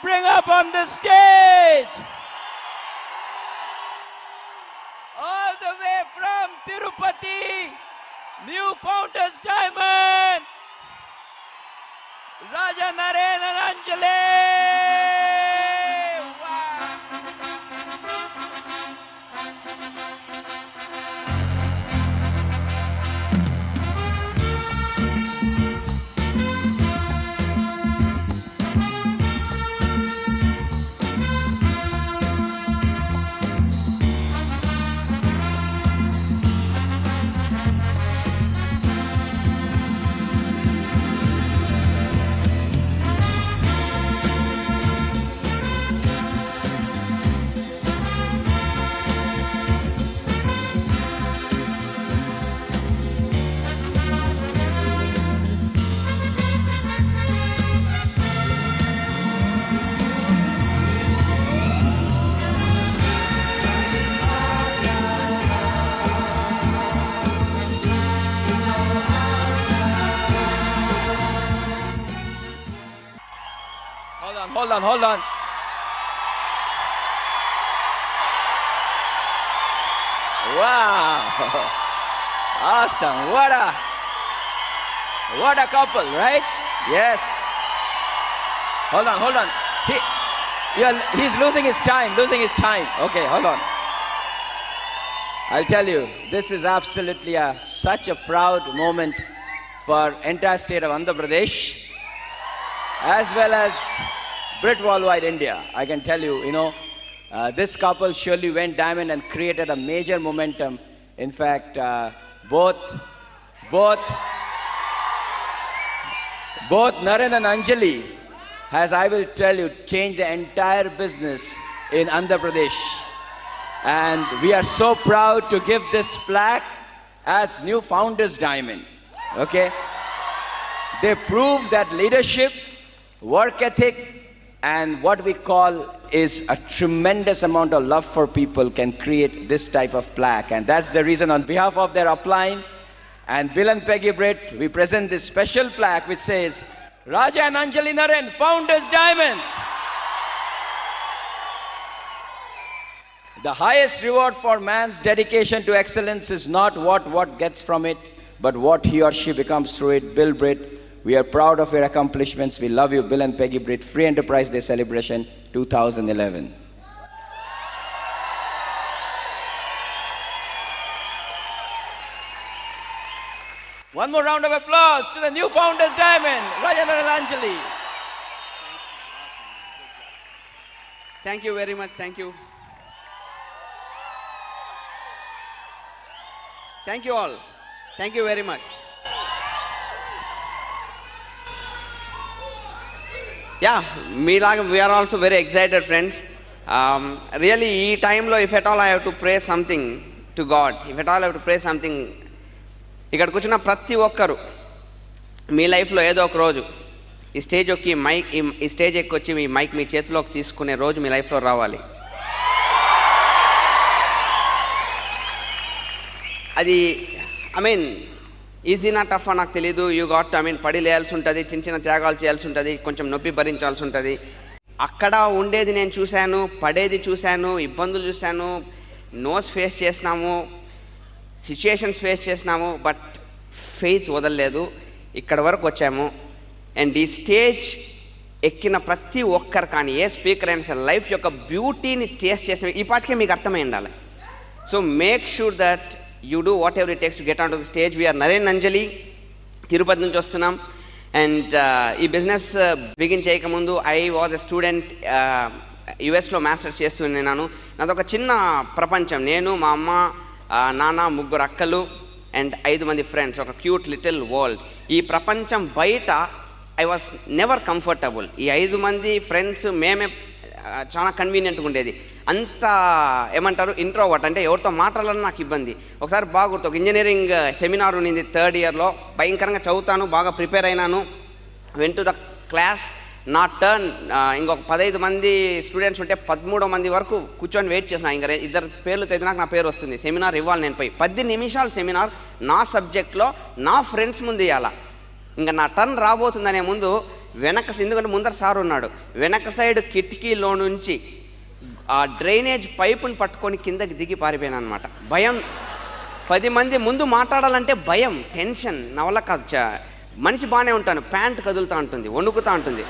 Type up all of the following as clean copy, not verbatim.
Bring up on the stage, all the way from Tirupati, New Founders Diamond, Raja Naren and Anjali. Hold on. Wow. Awesome. What a couple, right? Yes. Hold on. He's losing his time. Okay, hold on. I'll tell you, this is absolutely such a proud moment for entire state of Andhra Pradesh, as well as Brit Worldwide India. I can tell you, this couple surely went diamond and created a major momentum. In fact, both Naren and Anjali has, I will tell you, changed the entire business in Andhra Pradesh. And we are so proud to give this plaque as New Founders Diamond. Okay? They prove that leadership, work ethic, and what we call is a tremendous amount of love for people can create this type of plaque. And that's the reason, on behalf of their upline and Bill and Peggy Britt, we present this special plaque which says, Raja and Anjali Naren, Founders Diamonds. The highest reward for man's dedication to excellence is not what gets from it, but what he or she becomes through it. Bill Britt, we are proud of your accomplishments. We love you, Bill and Peggy Britt. Free Enterprise Day Celebration 2011. One more round of applause to the New Founders Diamond, Rajan and Anjali. Thank you very much. Thank you. Thank you all. Thank you very much. Yeah, we are also very excited, friends. Really, this time, if at all I have to pray something to God, if at all I have to pray something, ఇక్కడ కూర్చున్న ప్రతి ఒక్కరు మీ లైఫ్లో ఏదో ఒక రోజు ఈ stage ఎక్కొచ్చి మీ mic మీ చేతిలోకి తీసుకునే రోజు మీ లైఫ్లో రావాలి. అది ఈజీనా టఫ్ నాకు తెలీదు. యూ గాట్ పడి లేయాల్సి ఉంటుంది, చిన్న చిన్న త్యాగాలు చేయాల్సి ఉంటుంది, కొంచెం నొప్పి భరించాల్సి ఉంటుంది. అక్కడ ఉండేది నేను చూశాను, పడేది చూశాను, ఇబ్బందులు చూశాను, నోస్ ఫేస్ చేసినాము, సిచ్యుయేషన్స్ ఫేస్ చేసినాము. బట్ ఫెయిత్ వదలలేదు, ఇక్కడ వరకు వచ్చాము. అండ్ ఈ స్టేజ్ ఎక్కిన ప్రతి ఒక్కరు కానీ ఏ స్పీకర్ అయినా సరే లైఫ్ యొక్క బ్యూటీని టేస్ట్ చేసిన ఈ పాటికే మీకు అర్థమై ఉండాలి. So make sure that you do whatever it takes to get onto the stage. We are Naren Anjali, Tirupati నుంచి వస్తున్నాం. అండ్ ఈ బిజినెస్ బిగిన్ చేయకముందు ఐ వాజ్ ఎ స్టూడెంట్, యుఎస్లో మాస్టర్స్ చేస్తున్నాను. నాదొక చిన్న ప్రపంచం. నేను, మా అమ్మ, నాన్న, 3 అక్కలు అండ్ 5 మంది ఫ్రెండ్స్, ఒక క్యూట్ లిటిల్ వరల్డ్. ఈ ప్రపంచం బయట ఐ వాజ్ నెవర్ కంఫర్టబుల్. ఈ 5 మంది ఫ్రెండ్స్ మేమే చాలా కన్వీనియంట్గా ఉండేది. అంత ఏమంటారు, ఇంట్రోవర్ట్, అంటే ఎవరితో మాట్లాడాలని నాకు ఇబ్బంది. ఒకసారి బాగా గుర్తు, ఒక ఇంజనీరింగ్ సెమినార్ ఉన్నింది 3rd ఇయర్లో. భయంకరంగా చదువుతాను, బాగా ప్రిపేర్ అయినాను. వెంట్ టు ద క్లాస్, నా టర్న్. ఇంకొక 15 మంది స్టూడెంట్స్ ఉంటే 13 మంది వరకు కూర్చొని వెయిట్ చేసిన. ఇంకా 2 పేర్లు చదివినాక నా పేరు వస్తుంది. సెమినార్ ఇవ్వాలి నేను పోయి. 10 నిమిషాల సెమినార్ నా సబ్జెక్ట్లో నా ఫ్రెండ్స్ ముందు ఇవ్వాల. ఇంకా నా టర్న్ రాబోతుందనే ముందు వెనక, ఎందుకంటే ముందర సార్ ఉన్నాడు, వెనక సైడ్ కిటికీలో నుంచి ఆ డ్రైనేజ్ పైపుని పట్టుకొని కిందకి దిగి పారిపోయాను అనమాట. భయం, 10 మంది ముందు మాట్లాడాలంటే భయం, టెన్షన్, నా వల్ల కాదు. మనిషి బాగానే ఉంటాను, ప్యాంట్ కదులుతూ ఉంటుంది, వణుకుతూ ఉంటుంది.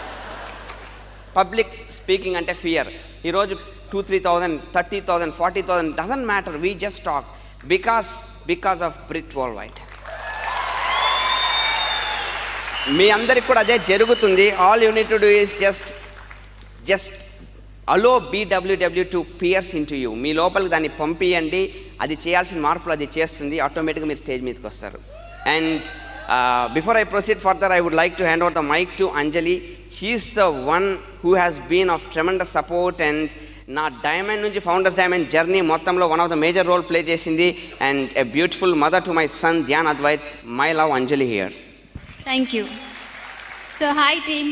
పబ్లిక్ స్పీకింగ్ అంటే ఫియర్. ఈరోజు 2,000, 3,000, 30,000, 40,000 doesn't matter, we just talk because of Brit world wide. మీ అందరికి కూడా అదే జరుగుతుంది. All you need to do is just allow BWW to pierce into you. మీ లోపలికి దాన్ని పంపియండి, అది చేయాల్సిన మార్పులు అది చేస్తుంది, ఆటోమేటిక్గా మీరు స్టేజ్ మీదకి వస్తారు. And before I proceed further, I would like to hand over the mic to Anjali. She is the one who has been of tremendous support. And నా డైమండ్ నుంచి ఫౌండర్స్ డైమండ్ జర్నీ మొత్తంలో one of the major role play చేసింది. And a beautiful mother to my son Dhyan Advait. My love Anjali here. Thank you. So hi team,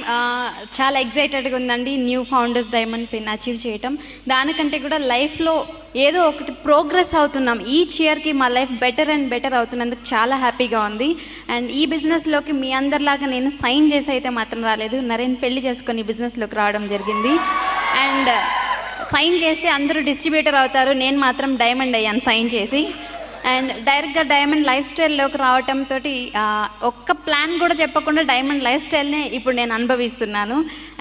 చాలా ఎగ్జైటెడ్గా ఉందండి new founders diamond pin achieve చేయటం. దానికంటే కూడా లైఫ్లో ఏదో ఒకటి ప్రోగ్రెస్ అవుతున్నాం. ఈచ్ ఇయర్కి మా లైఫ్ బెటర్ అండ్ బెటర్ అవుతున్నందుకు చాలా హ్యాపీగా ఉంది. అండ్ ఈ బిజినెస్లోకి మీ అందరిలాగా నేను సైన్ చేసి అయితే మాత్రం రాలేదు. నరేన్ పెళ్లి చేసుకొని ఈ బిజినెస్లోకి రావడం జరిగింది. అండ్ సైన్ చేసి అందరూ డిస్ట్రిబ్యూటర్ అవుతారు, నేను మాత్రం డైమండ్ అయ్యాను సైన్ చేసి. అండ్ డైరెక్ట్గా డైమండ్ లైఫ్ స్టైల్లోకి రావటంతో ఒక్క ప్లాన్ కూడా చెప్పకుండా డైమండ్ లైఫ్ స్టైల్నే ఇప్పుడు నేను అనుభవిస్తున్నాను.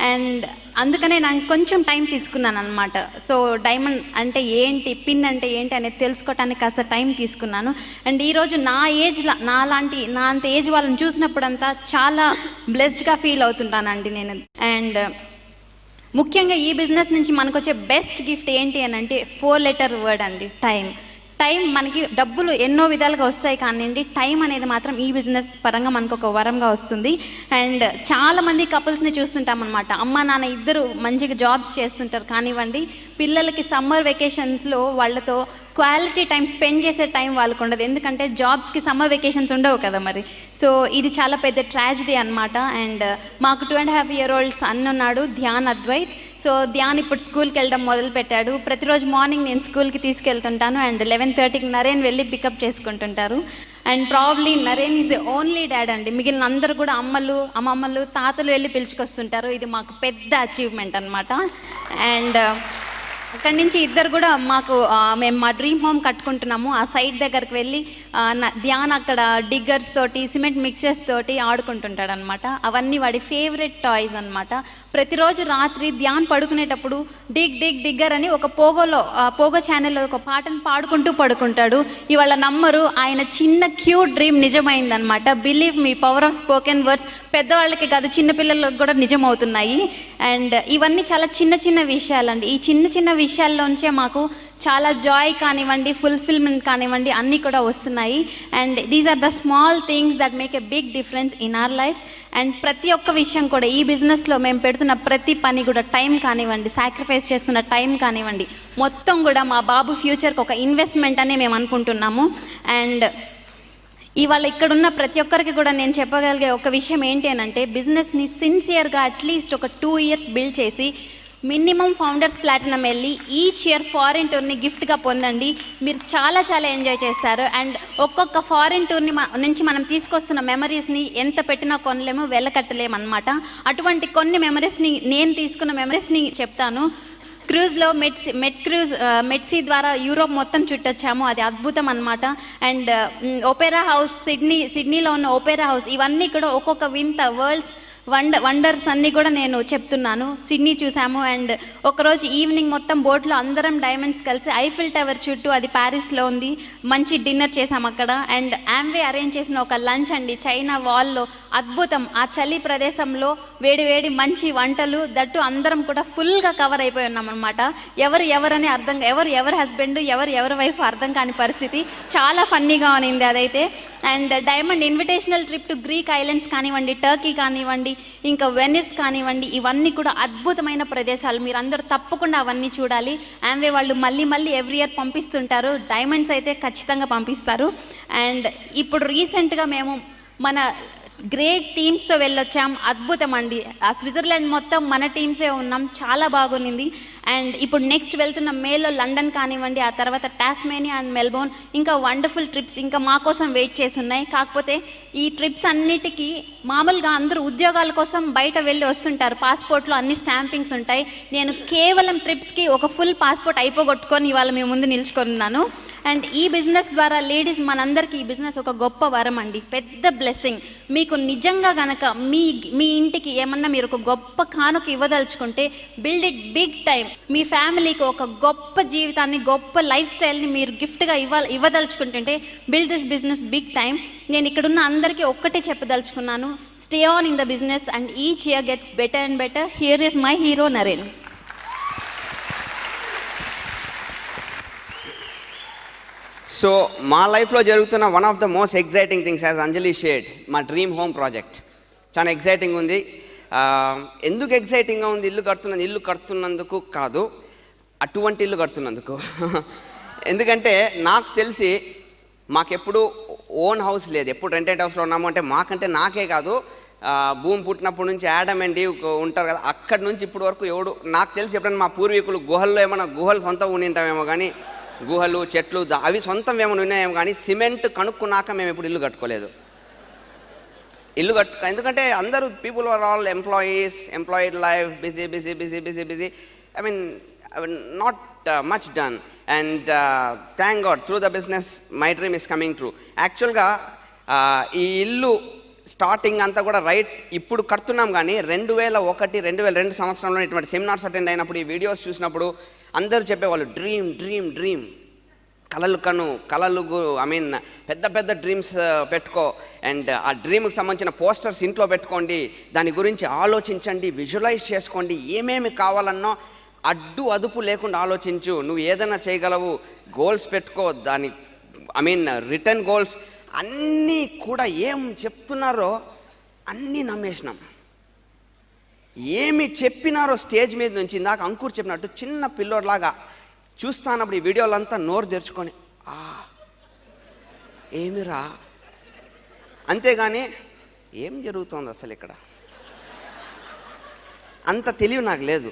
అండ్ అందుకనే నాకు కొంచెం టైం తీసుకున్నాను అనమాట. సో డైమండ్ అంటే ఏంటి, పిన్ అంటే ఏంటి అనేది తెలుసుకోవటానికి కాస్త టైం తీసుకున్నాను. అండ్ ఈరోజు నా అంత ఏజ్ వాళ్ళని చూసినప్పుడంతా చాలా బ్లెస్డ్గా ఫీల్ అవుతుంటానండి నేను. అండ్ ముఖ్యంగా ఈ బిజినెస్ నుంచి మనకు వచ్చే బెస్ట్ గిఫ్ట్ ఏంటి అని అంటే 4 లెటర్ వర్డ్ అండి, టైం. మనకి డబ్బులు ఎన్నో విధాలుగా వస్తాయి, కానివ్వండి టైం అనేది మాత్రం ఈ బిజినెస్ పరంగా మనకు ఒక వరంగా వస్తుంది. అండ్ చాలామంది కపుల్స్ని చూస్తుంటాం అనమాట, అమ్మ నాన్న ఇద్దరు మంచిగా జాబ్స్ చేస్తుంటారు, కానివ్వండి పిల్లలకి సమ్మర్ వెకేషన్స్లో వాళ్ళతో క్వాలిటీ టైం స్పెండ్ చేసే టైం వాళ్ళకు ఉండదు, ఎందుకంటే జాబ్స్కి సమ్మర్ వెకేషన్స్ ఉండవు కదా మరి. సో ఇది చాలా పెద్ద ట్రాజడీ అనమాట. అండ్ మాకు 2.5 year old సన్ ఉన్నాడు, ధ్యాన్ అద్వైత్. సో ధ్యాన్ ఇప్పుడు స్కూల్కి వెళ్ళడం మొదలుపెట్టాడు. ప్రతిరోజు మార్నింగ్ నేను స్కూల్కి తీసుకెళ్తుంటాను. అండ్ 11:30కి నరేన్ వెళ్ళి పికప్ చేసుకుంటుంటారు. And probably Naren is the only dad అండి. మిగిలిన అందరూ కూడా అమ్మమ్మలు, తాతలు వెళ్ళి పిలుచుకొస్తుంటారు. ఇది మాకు పెద్ద అచీవ్మెంట్ అనమాట. అండ్ అక్కడి నుంచి ఇద్దరు కూడా మేము మా డ్రీమ్ హోమ్ కట్టుకుంటున్నాము. ఆ సైట్ దగ్గరికి వెళ్ళి ధ్యాన్ అక్కడ డిగ్గర్స్ తోటి, సిమెంట్ మిక్సర్స్ తోటి ఆడుకుంటుంటాడు అనమాట. అవన్నీ వాడి ఫేవరెట్ టాయ్స్ అనమాట. ప్రతిరోజు రాత్రి ధ్యాన్ పడుకునేటప్పుడు డిగ్గర్ అని ఒక పోగో ఛానల్లో ఒక పాటను పాడుకుంటూ పడుకుంటాడు. ఇవాళ నమ్మరు, ఆయన చిన్న క్యూట్ డ్రీమ్ నిజమైందనమాట. Believe me, power of spoken words పెద్దవాళ్ళకి కాదు చిన్నపిల్లలకు కూడా నిజమవుతున్నాయి. అండ్ ఇవన్నీ చాలా చిన్న విషయాలండి. ఈ చిన్న విషయాల్లోంచే మాకు చాలా జాయ్ కానివ్వండి, ఫుల్ఫిల్మెంట్ కానివ్వండి అన్నీ కూడా వస్తున్నాయి. And these are the small things that make a big difference in our lives. And ప్రతి ఒక్క విషయం కూడా ఈ బిజినెస్లో మేము పెడుతున్న ప్రతి పని కూడా టైం కానివ్వండి, సాక్రిఫైస్ చేస్తున్న టైం కానివ్వండి, మొత్తం కూడా మా బాబు ఫ్యూచర్కి ఒక ఇన్వెస్ట్మెంట్ అని మేము అనుకుంటున్నాము. అండ్ ఇవాళ ఇక్కడున్న ప్రతి ఒక్కరికి కూడా నేను చెప్పగలిగే ఒక విషయం ఏంటి అని అంటే, బిజినెస్ని సిన్సియర్గా అట్లీస్ట్ ఒక 2 years బిల్డ్ చేసి మినిమం ఫౌండర్స్ ప్లాటినం వెళ్ళి ఈచ్ ఇయర్ ఫారిన్ టూర్ని గిఫ్ట్గా పొందండి. మీరు చాలా ఎంజాయ్ చేస్తారు. అండ్ ఒక్కొక్క ఫారిన్ టూర్ని నుంచి మనం తీసుకొస్తున్న మెమరీస్ని ఎంత పెట్టినా కొనలేము, వెళ్ళకట్టలేము అనమాట. అటువంటి కొన్ని మెమరీస్ని, నేను తీసుకున్న మెమరీస్ని చెప్తాను. క్రూజ్లో మెడ్సీ ద్వారా యూరోప్ మొత్తం చుట్టొచ్చాము, అది అద్భుతం అనమాట. అండ్ ఒపేరా హౌస్, సిడ్నీలో ఉన్న ఒపేరా హౌస్, ఇవన్నీ కూడా ఒక్కొక్క వింత, వండర్స్ అన్నీ కూడా నేను చెప్తున్నాను. సిడ్నీ చూసాము, అండ్ ఒకరోజు ఈవినింగ్ మొత్తం బోట్లో అందరం డైమండ్స్ కలిసి ఐఫిల్ టవర్ చుట్టూ, అది ప్యారిస్లో ఉంది, మంచి డిన్నర్ చేసాము అక్కడ. అండ్ ఆమ్వే అరేంజ్ చేసిన ఒక లంచ్ అండి, చైనా వాల్లో అద్భుతం. ఆ చలి ప్రదేశంలో వేడి వేడి మంచి వంటలు, దట్టు అందరం కూడా ఫుల్గా కవర్ అయిపోయి ఉన్నాం అనమాట. ఎవరని అర్థం, ఎవరు హస్బెండ్ ఎవరు వైఫ్ అర్థం కాని పరిస్థితి. చాలా ఫన్నీగా ఉన్నింది అదైతే. And diamond invitational trip to Greek islands కానివ్వండి, టర్కీ కానివ్వండి, ఇంకా వెనిస్ కానివ్వండి, ఇవన్నీ కూడా అద్భుతమైన ప్రదేశాలు. మీరు అందరూ తప్పకుండా అవన్నీ చూడాలి. ఆమ్వే వాళ్ళు మళ్ళీ ఎవ్రీ ఇయర్ పంపిస్తుంటారు. డైమండ్స్ అయితే ఖచ్చితంగా పంపిస్తారు. అండ్ ఇప్పుడు రీసెంట్గా మేము మన గ్రేట్ టీమ్స్తో వెళ్ళొచ్చాం. అద్భుతం అండి. ఆ స్విట్జర్లాండ్ మొత్తం మన టీమ్సే ఉన్నాం, చాలా బాగుంది. అండ్ ఇప్పుడు నెక్స్ట్ వెళ్తున్న మేలో లండన్ కానివ్వండి, ఆ తర్వాత టాస్మేనియా అండ్ మెల్బోర్న్, ఇంకా వండర్ఫుల్ ట్రిప్స్ ఇంకా మా కోసం వెయిట్ చేసి ఉన్నాయి. కాకపోతే ఈ ట్రిప్స్ అన్నిటికీ మామూలుగా అందరూ ఉద్యోగాల కోసం బయట వెళ్ళి వస్తుంటారు, పాస్పోర్ట్లో అన్ని స్టాంపింగ్స్ ఉంటాయి. నేను కేవలం ట్రిప్స్కి ఒక ఫుల్ పాస్పోర్ట్ అయిపోగొట్టుకొని ఇవాళ మీ ముందు నిలుచుకున్నాను. అండ్ ఈ బిజినెస్ ద్వారా లేడీస్ మనందరికీ ఈ బిజినెస్ ఒక గొప్ప వరం అండి, పెద్ద బ్లెస్సింగ్. మీకు నిజంగా గనక మీ ఇంటికి ఏమన్నా మీరు ఒక గొప్ప కానుక ఇవ్వదలుచుకుంటే, బిల్డ్ ఇట్ బిగ్ టైం. మీ ఫ్యామిలీకి ఒక గొప్ప జీవితాన్ని, గొప్ప లైఫ్ స్టైల్ని మీరు గిఫ్ట్గా ఇవ్వదలుచుకుంటుంటే, build this business big time. నేను ఇక్కడున్న అందరికీ ఒక్కటే చెప్పదలుచుకున్నాను, stay on in the business and each year gets better and better. Here is my hero Naren. So మా లైఫ్లో జరుగుతున్న one of the most exciting things as Anjali shared, మా డ్రీమ్ హోమ్ ప్రాజెక్ట్ చాలా ఎగ్జైటింగ్ ఉంది. ఎందుకు ఎగ్జైటింగ్గా ఉంది? ఇల్లు కడుతున్నందుకు కాదు, అటువంటి ఇల్లు కడుతున్నందుకు. ఎందుకంటే నాకు తెలిసి మాకెప్పుడు ఓన్ హౌస్ లేదు, ఎప్పుడు రెంటెడ్ హౌస్లో ఉన్నాము. అంటే మాకంటే నాకే కాదు, భూమి పుట్టినప్పటి నుంచి యాడమ్ అండ్ ఈవ్ ఉంటారు కదా, అక్కడి నుంచి ఇప్పటి వరకు ఎవడు నాకు తెలిసి ఎప్పుడైనా మా పూర్వీకులు గుహల్లో ఏమైనా గుహలు సొంతం ఉండి ఉంటామేమో, కానీ గుహలు చెట్లు అవి సొంతం ఏమైనా ఉన్నాయేమో, కానీ సిమెంట్ కనుక్కున్నాక మేము ఎప్పుడు ఇల్లు కట్టుకోలేదు. ఎందుకంటే అందరూ people are all employed life, busy. I mean not much done. And thank God through the business my dream is coming true. యాక్చువల్గా ఈ ఇల్లు స్టార్టింగ్ అంతా కూడా ఇప్పుడు కడుతున్నాం, కానీ 2001-2002 సంవత్సరంలో ఇటువంటి సెమినార్స్ అటెండ్ అయినప్పుడు, ఈ వీడియోస్ చూసినప్పుడు అందరూ చెప్పేవాళ్ళు డ్రీమ్, కలలు ఐ మీన్ పెద్ద పెద్ద డ్రీమ్స్ పెట్టుకో, అండ్ ఆ డ్రీమ్కి సంబంధించిన పోస్టర్స్ ఇంట్లో పెట్టుకోండి, దాని గురించి ఆలోచించండి, విజువలైజ్ చేసుకోండి, ఏమేమి కావాలన్నో అడ్డు అదుపు లేకుండా ఆలోచించు, నువ్వు ఏదైనా చేయగలవు, గోల్స్ పెట్టుకో, దాని ఐ మీన్ రిటర్న్ గోల్స్ అన్నీ కూడా ఏం చెప్తున్నారో అన్నీ నమ్మేసినాం. ఏమి చెప్పినారో స్టేజ్ మీద నుంచి ఇందాక అంకుర్ చెప్పినట్టు చిన్న పిల్లోడ్లాగా చూస్తానప్పుడు ఈ వీడియోలంతా నోరు తెరుచుకొని ఏమిరా, అంతేగాని ఏం జరుగుతోంది అసలు ఇక్కడ, అంత తెలివి నాకు లేదు.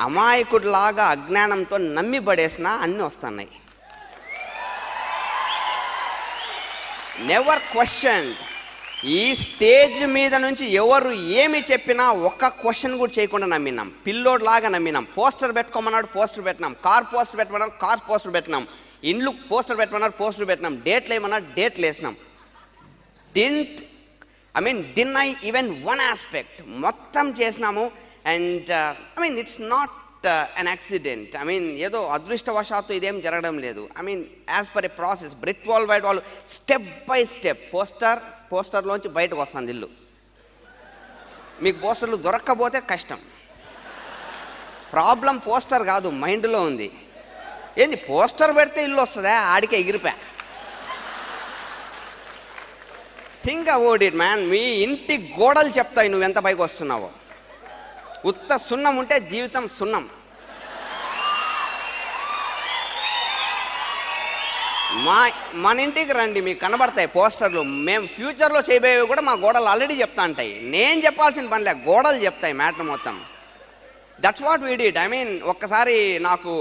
అమాయకుడిలాగా అజ్ఞానంతో నమ్మి పడేసినా అన్నీ వస్తున్నాయి. Never question. ఈ స్టేజ్ మీద నుంచి ఎవరు ఏమి చెప్పినా ఒక్క క్వశ్చన్ కూడా చేయకుండా నమ్మినాం, పిల్లోడ్ లాగా నమ్మినాం. పోస్టర్ పెట్టుకోమన్నాడు, పోస్టర్ పెట్టినాం. కార్ పోస్టర్ పెట్టమన్నాడు, కార్ పోస్టర్ పెట్టినాం. ఇండ్లు పోస్టర్ పెట్టమన్నాడు, పోస్టర్ పెట్టినాం. డేట్లు ఏమన్నాడు, డేట్లు వేసినాం. డినై ఈవెన్ వన్ ఆస్పెక్ట్, మొత్తం చేసినాము. And it's not an accident. ఏదో అదృష్టవశాత్తు ఇదేం జరగడం లేదు. As per a process, బ్రిట్ world wide వాళ్ళు స్టెప్ బై స్టెప్ పోస్టర్లోంచి బయటకు వస్తుంది ఇల్లు. మీకు పోస్టర్లు దొరక్కపోతే కష్టం. ప్రాబ్లం పోస్టర్ కాదు, మైండ్లో ఉంది. ఏంది పోస్టర్ పెడితే ఇల్లు వస్తుందా? ఆడికే ఎగిరిపా. Think about it man. మీ ఇంటి గోడలు చెప్తాయి నువ్వెంత పైకి వస్తున్నావో. ఉత్త సున్నం ఉంటే జీవితం సున్నం. మన ఇంటికి రండి, మీకు కనబడతాయి పోస్టర్లు. మేము ఫ్యూచర్లో చేయబోయేవి కూడా మా గోడలు ఆల్రెడీ చెప్తా ఉంటాయి. నేను చెప్పాల్సిన పనిలే, గోడలు చెప్తాయి మ్యాటర్ మొత్తం. That's what we did. ఒక్కసారి నాకు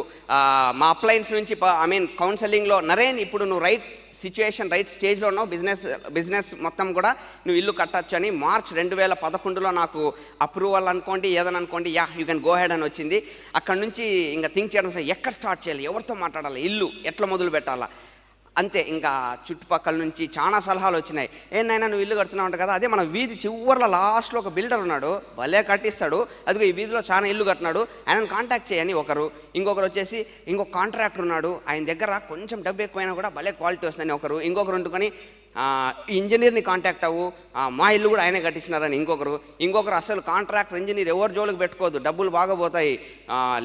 మా అప్లయన్స్ నుంచి కౌన్సిలింగ్లో, నరేన్ ఇప్పుడు నువ్వు రైట్ సిచ్యువేషన్, రైట్ స్టేజ్లో ఉన్నావు, బిజినెస్ మొత్తం కూడా నువ్వు ఇల్లు కట్టచ్చు అని మార్చ్ 2011లో నాకు అప్రూవల్ అనుకోండి, ఏదని అనుకోండి, యూ కెన్ గో హెడ్ అని వచ్చింది. అక్కడ నుంచి ఇంకా థింక్ చేయడం, ఎక్కడ స్టార్ట్ చేయాలి, ఎవరితో మాట్లాడాలి, ఇల్లు ఎట్లా మొదలు పెట్టాలా. అంతే. ఇంకా చుట్టుపక్కల నుంచి చాలా సలహాలు వచ్చినాయి. ఏంటైనా నువ్వు ఇల్లు కడుతున్నావు అంట కదా, అదే మన వీధి చివరిలో లాస్ట్లో ఒక బిల్డర్ ఉన్నాడు, భలే కట్టిస్తాడు, అదిగో ఈ వీధిలో చాలా ఇల్లు కట్టినాడు, ఆయనను కాంటాక్ట్ చేయని ఒకరు. ఇంకొకరు వచ్చేసి ఇంకొక కాంట్రాక్టర్ ఉన్నాడు, ఆయన దగ్గర కొంచెం డబ్బు ఎక్కువైనా కూడా భలే క్వాలిటీ వస్తుందని ఒకరు. ఇంకొకరు ఉంటుకొని ఇంజనీర్ని కాంటాక్ట్ అవ్వు, మా ఇల్లు కూడా ఆయనే కట్టించినారని ఇంకొకరు అసలు కాంట్రాక్టర్ ఇంజనీర్ ఎవరు జోలికి పెట్టుకోవద్దు, డబ్బులు బాగా పోతాయి,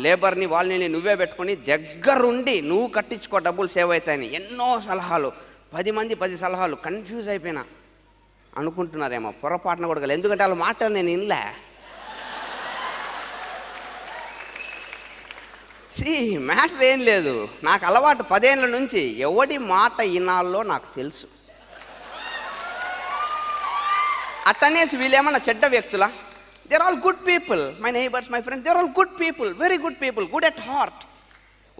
లేబర్ని వాళ్ళని నువ్వే పెట్టుకొని దగ్గరుండి నువ్వు కట్టించుకో, డబ్బులు సేవ్ అవుతాయని ఎన్నో సలహాలు. 10 మంది 10 సలహాలు. కన్ఫ్యూజ్ అయిపోయినా. అనుకుంటున్నారేమో పొరపాటున కూడా, ఎందుకంటే వాళ్ళ మాటలు నేను వినలే. మ్యాటర్ ఏం లేదు, నాకు అలవాటు 10 ఏళ్ళ నుంచి ఎవడి మాట వినాలో నాకు తెలుసు. అట్టనేసి వీళ్ళేమన్నా చెడ్డ వ్యక్తులా? They are all good people, my neighbours, my friends, they are all good people, very good people, good at heart.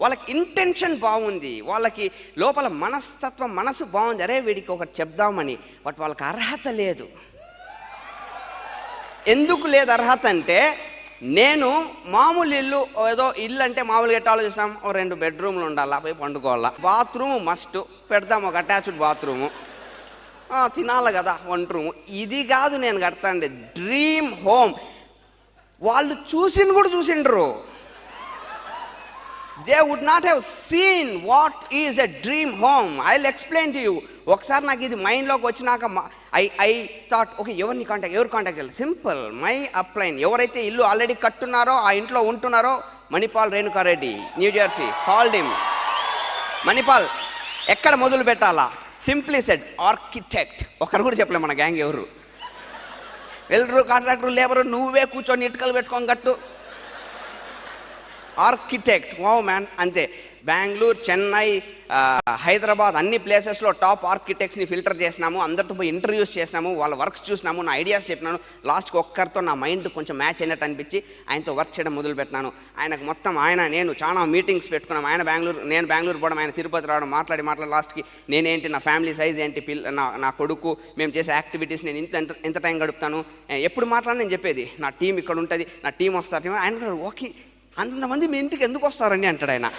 వాళ్ళకి ఇంటెన్షన్ బాగుంది, వాళ్ళకి లోపల మనస్తత్వం, మనసు బాగుంది, అరే వీడికి ఒకటి చెప్దామని. బట్ వాళ్ళకి అర్హత లేదు. ఎందుకు లేదు అర్హత అంటే, నేను మామూలు ఇల్లు, ఏదో ఇల్లు అంటే మామూలుగా ఎట్లా ఆలోచిస్తాం, 2 బెడ్రూమ్లు ఉండాలా, పోయి పండుకోవాలా, బాత్రూమ్ మస్ట్ పెడదాం, ఒక అటాచ్డ్ బాత్రూము, తినాలి కదా 1 రూము. ఇది కాదు నేను కడతాండి, డ్రీమ్ హోమ్. వాళ్ళు చూసిండ్రు, they would not have seen what is a dream home. I will explain to you. ఒకసారి నాకు ఇది మైండ్లోకి వచ్చినాక ఐ థాట్, ఓకే ఎవరు కాంటాక్ట్ చేయాలి? Simple, my upline. ఎవరైతే ఇల్లు ఆల్రెడీ కట్టున్నారో, ఆ ఇంట్లో ఉంటున్నారో, Manipal Renuka Reddy, New Jersey. Called him. Manipal, ఎక్కడ మొదలు పెట్టాలా? Simply said architect. ఒకరు కూడా చెప్పలే మన గ్యాంగ్ ఎవరు. వెల్డరు, కాంట్రాక్టర్, లేబరు, నువ్వే కూర్చొని ఇటుకలు పెట్టుకొని కట్టు. ఆర్కిటెక్ట్. Wow man. అంతే. బెంగళూరు, చెన్నై, హైదరాబాద్ అన్ని ప్లేసెస్లో టాప్ ఆర్కిటెక్ట్స్ని ఫిల్టర్ చేసినాము, అందరితో పోయి ఇంటర్వ్యూస్ చేసినాము, వాళ్ళ వర్క్స్ చూసినాము, నా ఐడియాస్ చెప్పినాను. లాస్ట్కి ఒక్కరితో నా మైండ్ కొంచెం మ్యాచ్ అయినట్టు అనిపించి ఆయనతో వర్క్ చేయడం మొదలుపెట్టినాను. ఆయనకు మొత్తం నేను చాలా మీటింగ్స్ పెట్టుకున్నాం. నేను బెంగళూరు పోవడం, ఆయన తిరుపతి రావడం, మాట్లాడి లాస్ట్కి నేనేంటి, నా ఫ్యామిలీ సైజ్ ఏంటి, నా కొడుకు, మేము చేసే యాక్టివిటీస్, నేను ఎంత టైం గడుపుతాను, ఎప్పుడు మాట్లాడి నేను చెప్పేది, నా టీం ఇక్కడ ఉంటుంది, నా టీం వస్తారు. ఆయన ఓకే, అంతమంది మీ ఇంటికి ఎందుకు వస్తారండి అంటాడు ఆయన.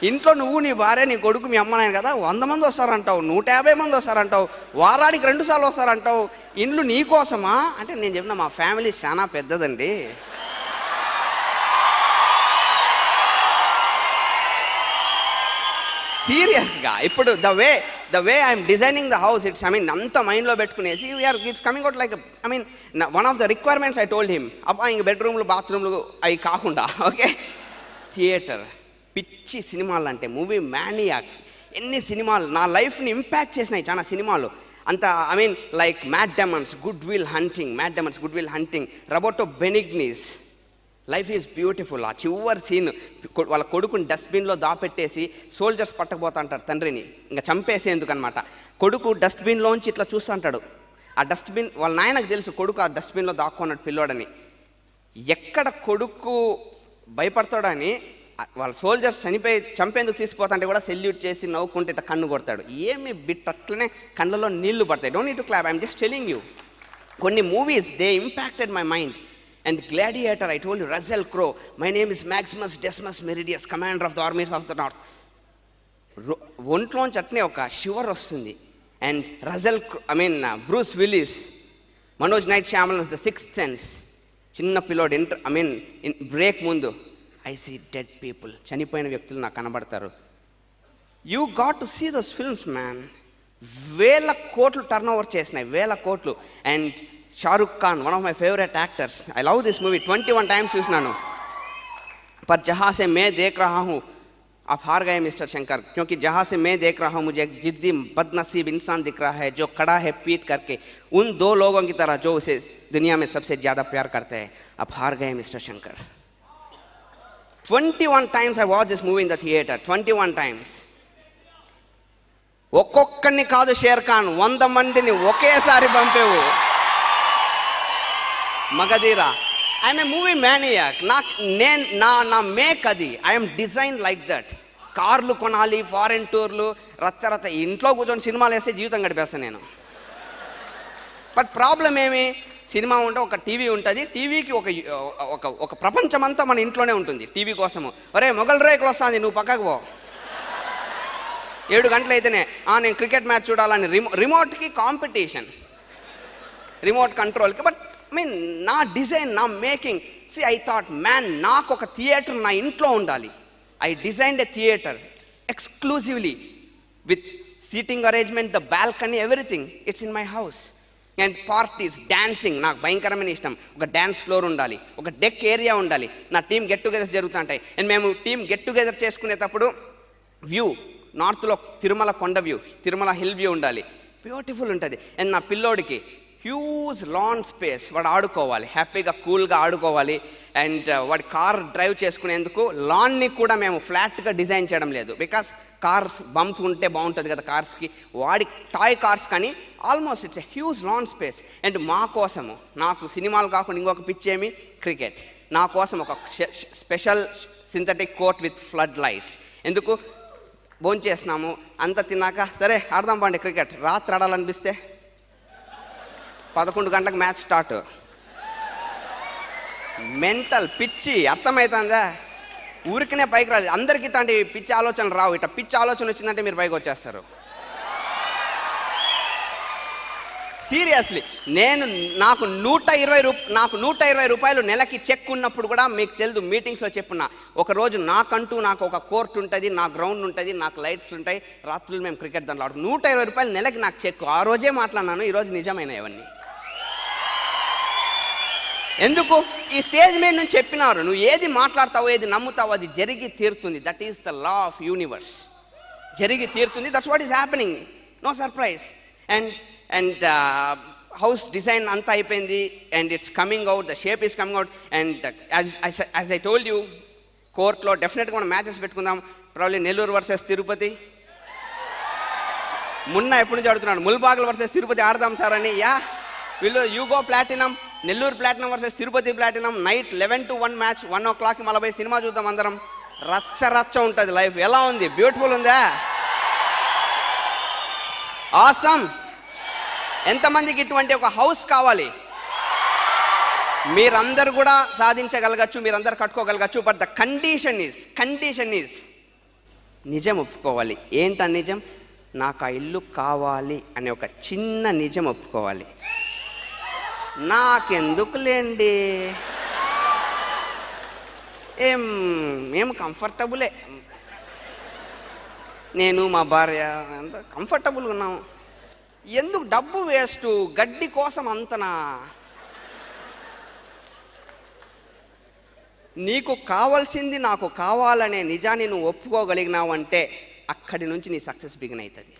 ఇంట్లో నువ్వు, నీ భార్య, నీ కొడుకు, మీ అమ్మ నాయన కదా, 100 మంది వస్తారంటావు, 150 మంది వస్తారంటావు, వారానికి 2 సార్లు వస్తారంటావు, ఇండ్లు నీకోసమా అంటే నేను చెప్పిన మా ఫ్యామిలీ చాలా పెద్దదండి. సీరియస్గా ఇప్పుడు the way I'm designing the house, it's అంత మైండ్లో పెట్టుకునేసి it's coming out like one of the requirements I told him. అబ్బా ఇంక బెడ్రూమ్లు, బాత్రూమ్లు అవి కాకుండా, ఓకే, థియేటర్. పిచ్చి సినిమాలు అంటే, మూవీ మ్యానియాక్. ఎన్ని సినిమాలు నా లైఫ్ని ఇంపాక్ట్ చేసినాయి, చాలా సినిమాలు. అంత like Matt Damon's, Good Will Hunting, Roberto Benigni's, Life Is Beautiful. ఆ చివరి సీన్, వాళ్ళ కొడుకుని డస్ట్బిన్లో దాపెట్టేసి సోల్జర్స్ పట్టకపోతా అంటారు తండ్రిని, ఇంకా చంపేసేందుకు అనమాట. కొడుకు డస్ట్బిన్లోంచి ఇట్లా చూస్తూ అంటాడు. ఆ డస్ట్బిన్ వాళ్ళ నాయనకు తెలుసు కొడుకు ఆ డస్ట్బిన్లో దాక్కున్నాడు పిల్లోడని. ఎక్కడ కొడుకు భయపడతాడని వాళ్ళ సోల్జర్స్ చంపేందుకు తీసుకుపోతాంటే కూడా సెల్యూట్ చేసి నవ్వుకుంటే ఇట్లా కన్ను కొడతాడు. ఏమి బిట్ అట్లనే కళ్ళలో నీళ్లు పడతాయి. Don't need to clap, I'm just telling you. కొన్ని movies they impacted my mind. And Gladiator, I told you, Russell Crowe. My name is Maximus Decimus Meridius, commander of the armies of the north. ఒంట్లోంచి అట్నే ఒక shiver వస్తుంది. And Bruce Willis, Manoj night Shyamal, the sixth sense. చిన్న పిల్లోడు break ముందు, I see dead people, చనిపోయిన వ్యక్తులు నాకు కనబడతారు. You got to see those films man. 1000 కోట్లు టర్న్ ఓవర్ చేసినాయి, 1000 కోట్లు. And Shahrukh Khan, one of my favourite actors. I love this movie, 21 times చూసినాను. పర్ జహా సే మే దేఖ్ రహా హూँ आप हार गए मिस्टर शंकर, क्योंकि जहाँ से मैं देख रहा हूँ मुझे एक जिद्दी बदनसीब इंसान दिख रहा है जो खड़ा है पीट करके उन 2 लोगों की तरह जो उसे दुनिया में सबसे ज़्यादा प्यार करते हैं. आप हार गए mister Shankar. 21 times I watched this movie in the theater. 21 times. ఒక్కొక్కరిని కాదు షేర్ ఖాన్, 100 మందిని ఒకేసారి పంపేవు. Magadheera. I'm a movie maniac. నా మేక్ అది. I'm design like that. కార్లు కొనాలి, ఫారెన్ టూర్లు, రచ్చరత. ఇంట్లో కూర్చొని సినిమాలు వేస్తే జీవితం గడిపేస్తాను నేను. బట్ ప్రాబ్లం ఏమి, సినిమా ఉంటే ఒక టీవీ ఉంటుంది, టీవీకి ఒక ప్రపంచం అంతా మన ఇంట్లోనే ఉంటుంది టీవీ కోసము. ఒరే మొగల్ రేకులు వస్తుంది, నువ్వు పక్కకు పో. 7 గంటలు అయితేనే నేను క్రికెట్ మ్యాచ్ చూడాలని రిమోట్కి కాంపిటీషన్, రిమోట్ కంట్రోల్కి. బట్ నా డిజైన్, నా మేకింగ్, ఐ థాట్ నాకు ఒక థియేటర్ నా ఇంట్లో ఉండాలి. I designed a theatre exclusively with seating arrangement, the balcony, everything. It's in my house. And parties, dancing నాకు భయంకరమైన ఇష్టం. ఒక డ్యాన్స్ ఫ్లోర్ ఉండాలి, ఒక డెక్ ఏరియా ఉండాలి. నా టీం గెట్ టుగెదర్స్ జరుగుతుంటాయి. అండ్ మేము టీం గెట్ టుగెదర్ చేసుకునేటప్పుడు వ్యూ, నార్త్లో తిరుమల కొండ వ్యూ, తిరుమల హిల్ వ్యూ ఉండాలి, బ్యూటిఫుల్ ఉంటుంది. అండ్ నా పిల్లోడికి హ్యూజ్ లాన్ స్పేస్, వాడు ఆడుకోవాలి, హ్యాపీగా కూల్గా ఆడుకోవాలి. అండ్ వాడి కార్ డ్రైవ్ చేసుకునేందుకు లాన్ని కూడా మేము ఫ్లాట్గా డిజైన్ చేయడం లేదు, బికాస్ కార్స్ బంప్ ఉంటే బాగుంటుంది కదా కార్స్కి. వాడి టాయ్ కార్స్ కానీ almost it's a huge lawn space. And మా కోసము, నాకు సినిమాలు కాకుండా ఇంకొక పిచ్చేమి క్రికెట్, నా కోసం ఒక special synthetic court with flood lights. ఎందుకు భోంచేసినాము అంత తిన్నాక సరే ఆడదాం పండి క్రికెట్, రాత్రి ఆడాలనిపిస్తే 11 గంటలకు మ్యాచ్ స్టార్ట్. మెంటల్ పిచ్చి, అర్థమవుతుందా? ఊరికనే పైకి రాదు. అందరికి ఇట్లాంటి పిచ్చి ఆలోచనలు రావు. ఇట్లా పిచ్చి ఆలోచన వచ్చిందంటే మీరు పైకి వచ్చేస్తారు. సీరియస్లీ, నాకు 120 రూపాయలు నెలకి చెక్ ఉన్నప్పుడు కూడా మీకు తెలుసు, మీటింగ్స్లో చెప్పున్నా, ఒకరోజు నాకు ఒక కోర్ట్ ఉంటుంది, నా గ్రౌండ్ ఉంటుంది, నాకు లైట్స్ ఉంటాయి, రాత్రులు మేము క్రికెట్ దాంట్లో ఆడుతాం. 120 రూపాయలు నెలకి నాకు చెక్. ఆ రోజే మాట్లాడినాను, ఈరోజు నిజమైన ఇవన్నీ. ఎందుకు? ఈ స్టేజ్ మీద నుంచి చెప్పినారు, నువ్వు ఏది మాట్లాడతావో, ఏది నమ్ముతావో అది జరిగి తీరుతుంది. That is the law of universe. జరిగి తీరుతుంది. That's what is happening. No surprise. And house design అంతా అయిపోయింది. And it's coming out, the shape is coming out. And as I told you, కోర్ట్లో డెఫినెట్గా మనం మ్యాచెస్ పెట్టుకుందాం. Probably Nellore versus Tirupati. ఎప్పటి నుంచి ఆడుతున్నాడు, ముల్బాగల్ వర్సెస్ తిరుపతి ఆడదాం సార్ అని. You go platinum, Nellore platinum versus Tirupati platinum. Night 11 to 1 match. 1 o'clock మళ్ళీ పోయి సినిమా చూద్దాం అందరం. రచ్చ ఉంటుంది లైఫ్. ఎలా ఉంది? బ్యూటిఫుల్ ఉందా? ఆసమ్. ఎంతమందికి ఇటువంటి ఒక హౌస్ కావాలి? మీరందరూ కూడా సాధించగలగచ్చు, మీరందరూ కట్టుకోగలగచ్చు. బట్ ద కండిషన్ ఈస్ నిజం ఒప్పుకోవాలి. ఏంట నిజం? నాకు ఆ ఇల్లు కావాలి అనే ఒక చిన్న నిజం ఒప్పుకోవాలి. నాకెందుకులేండి, మేము కంఫర్టబులే, నేను మా భార్య అంత కంఫర్టబుల్గా ఉన్నాము. ఎందుకు డబ్బు వేస్ట్, గడ్డి కోసం అంతనా? నీకు కావాల్సింది నాకు కావాలనే నిజాన్ని నువ్వు ఒప్పుకోగలిగినావు అంటే అక్కడి నుంచి నీ సక్సెస్ బిగిన్ అవుతుంది.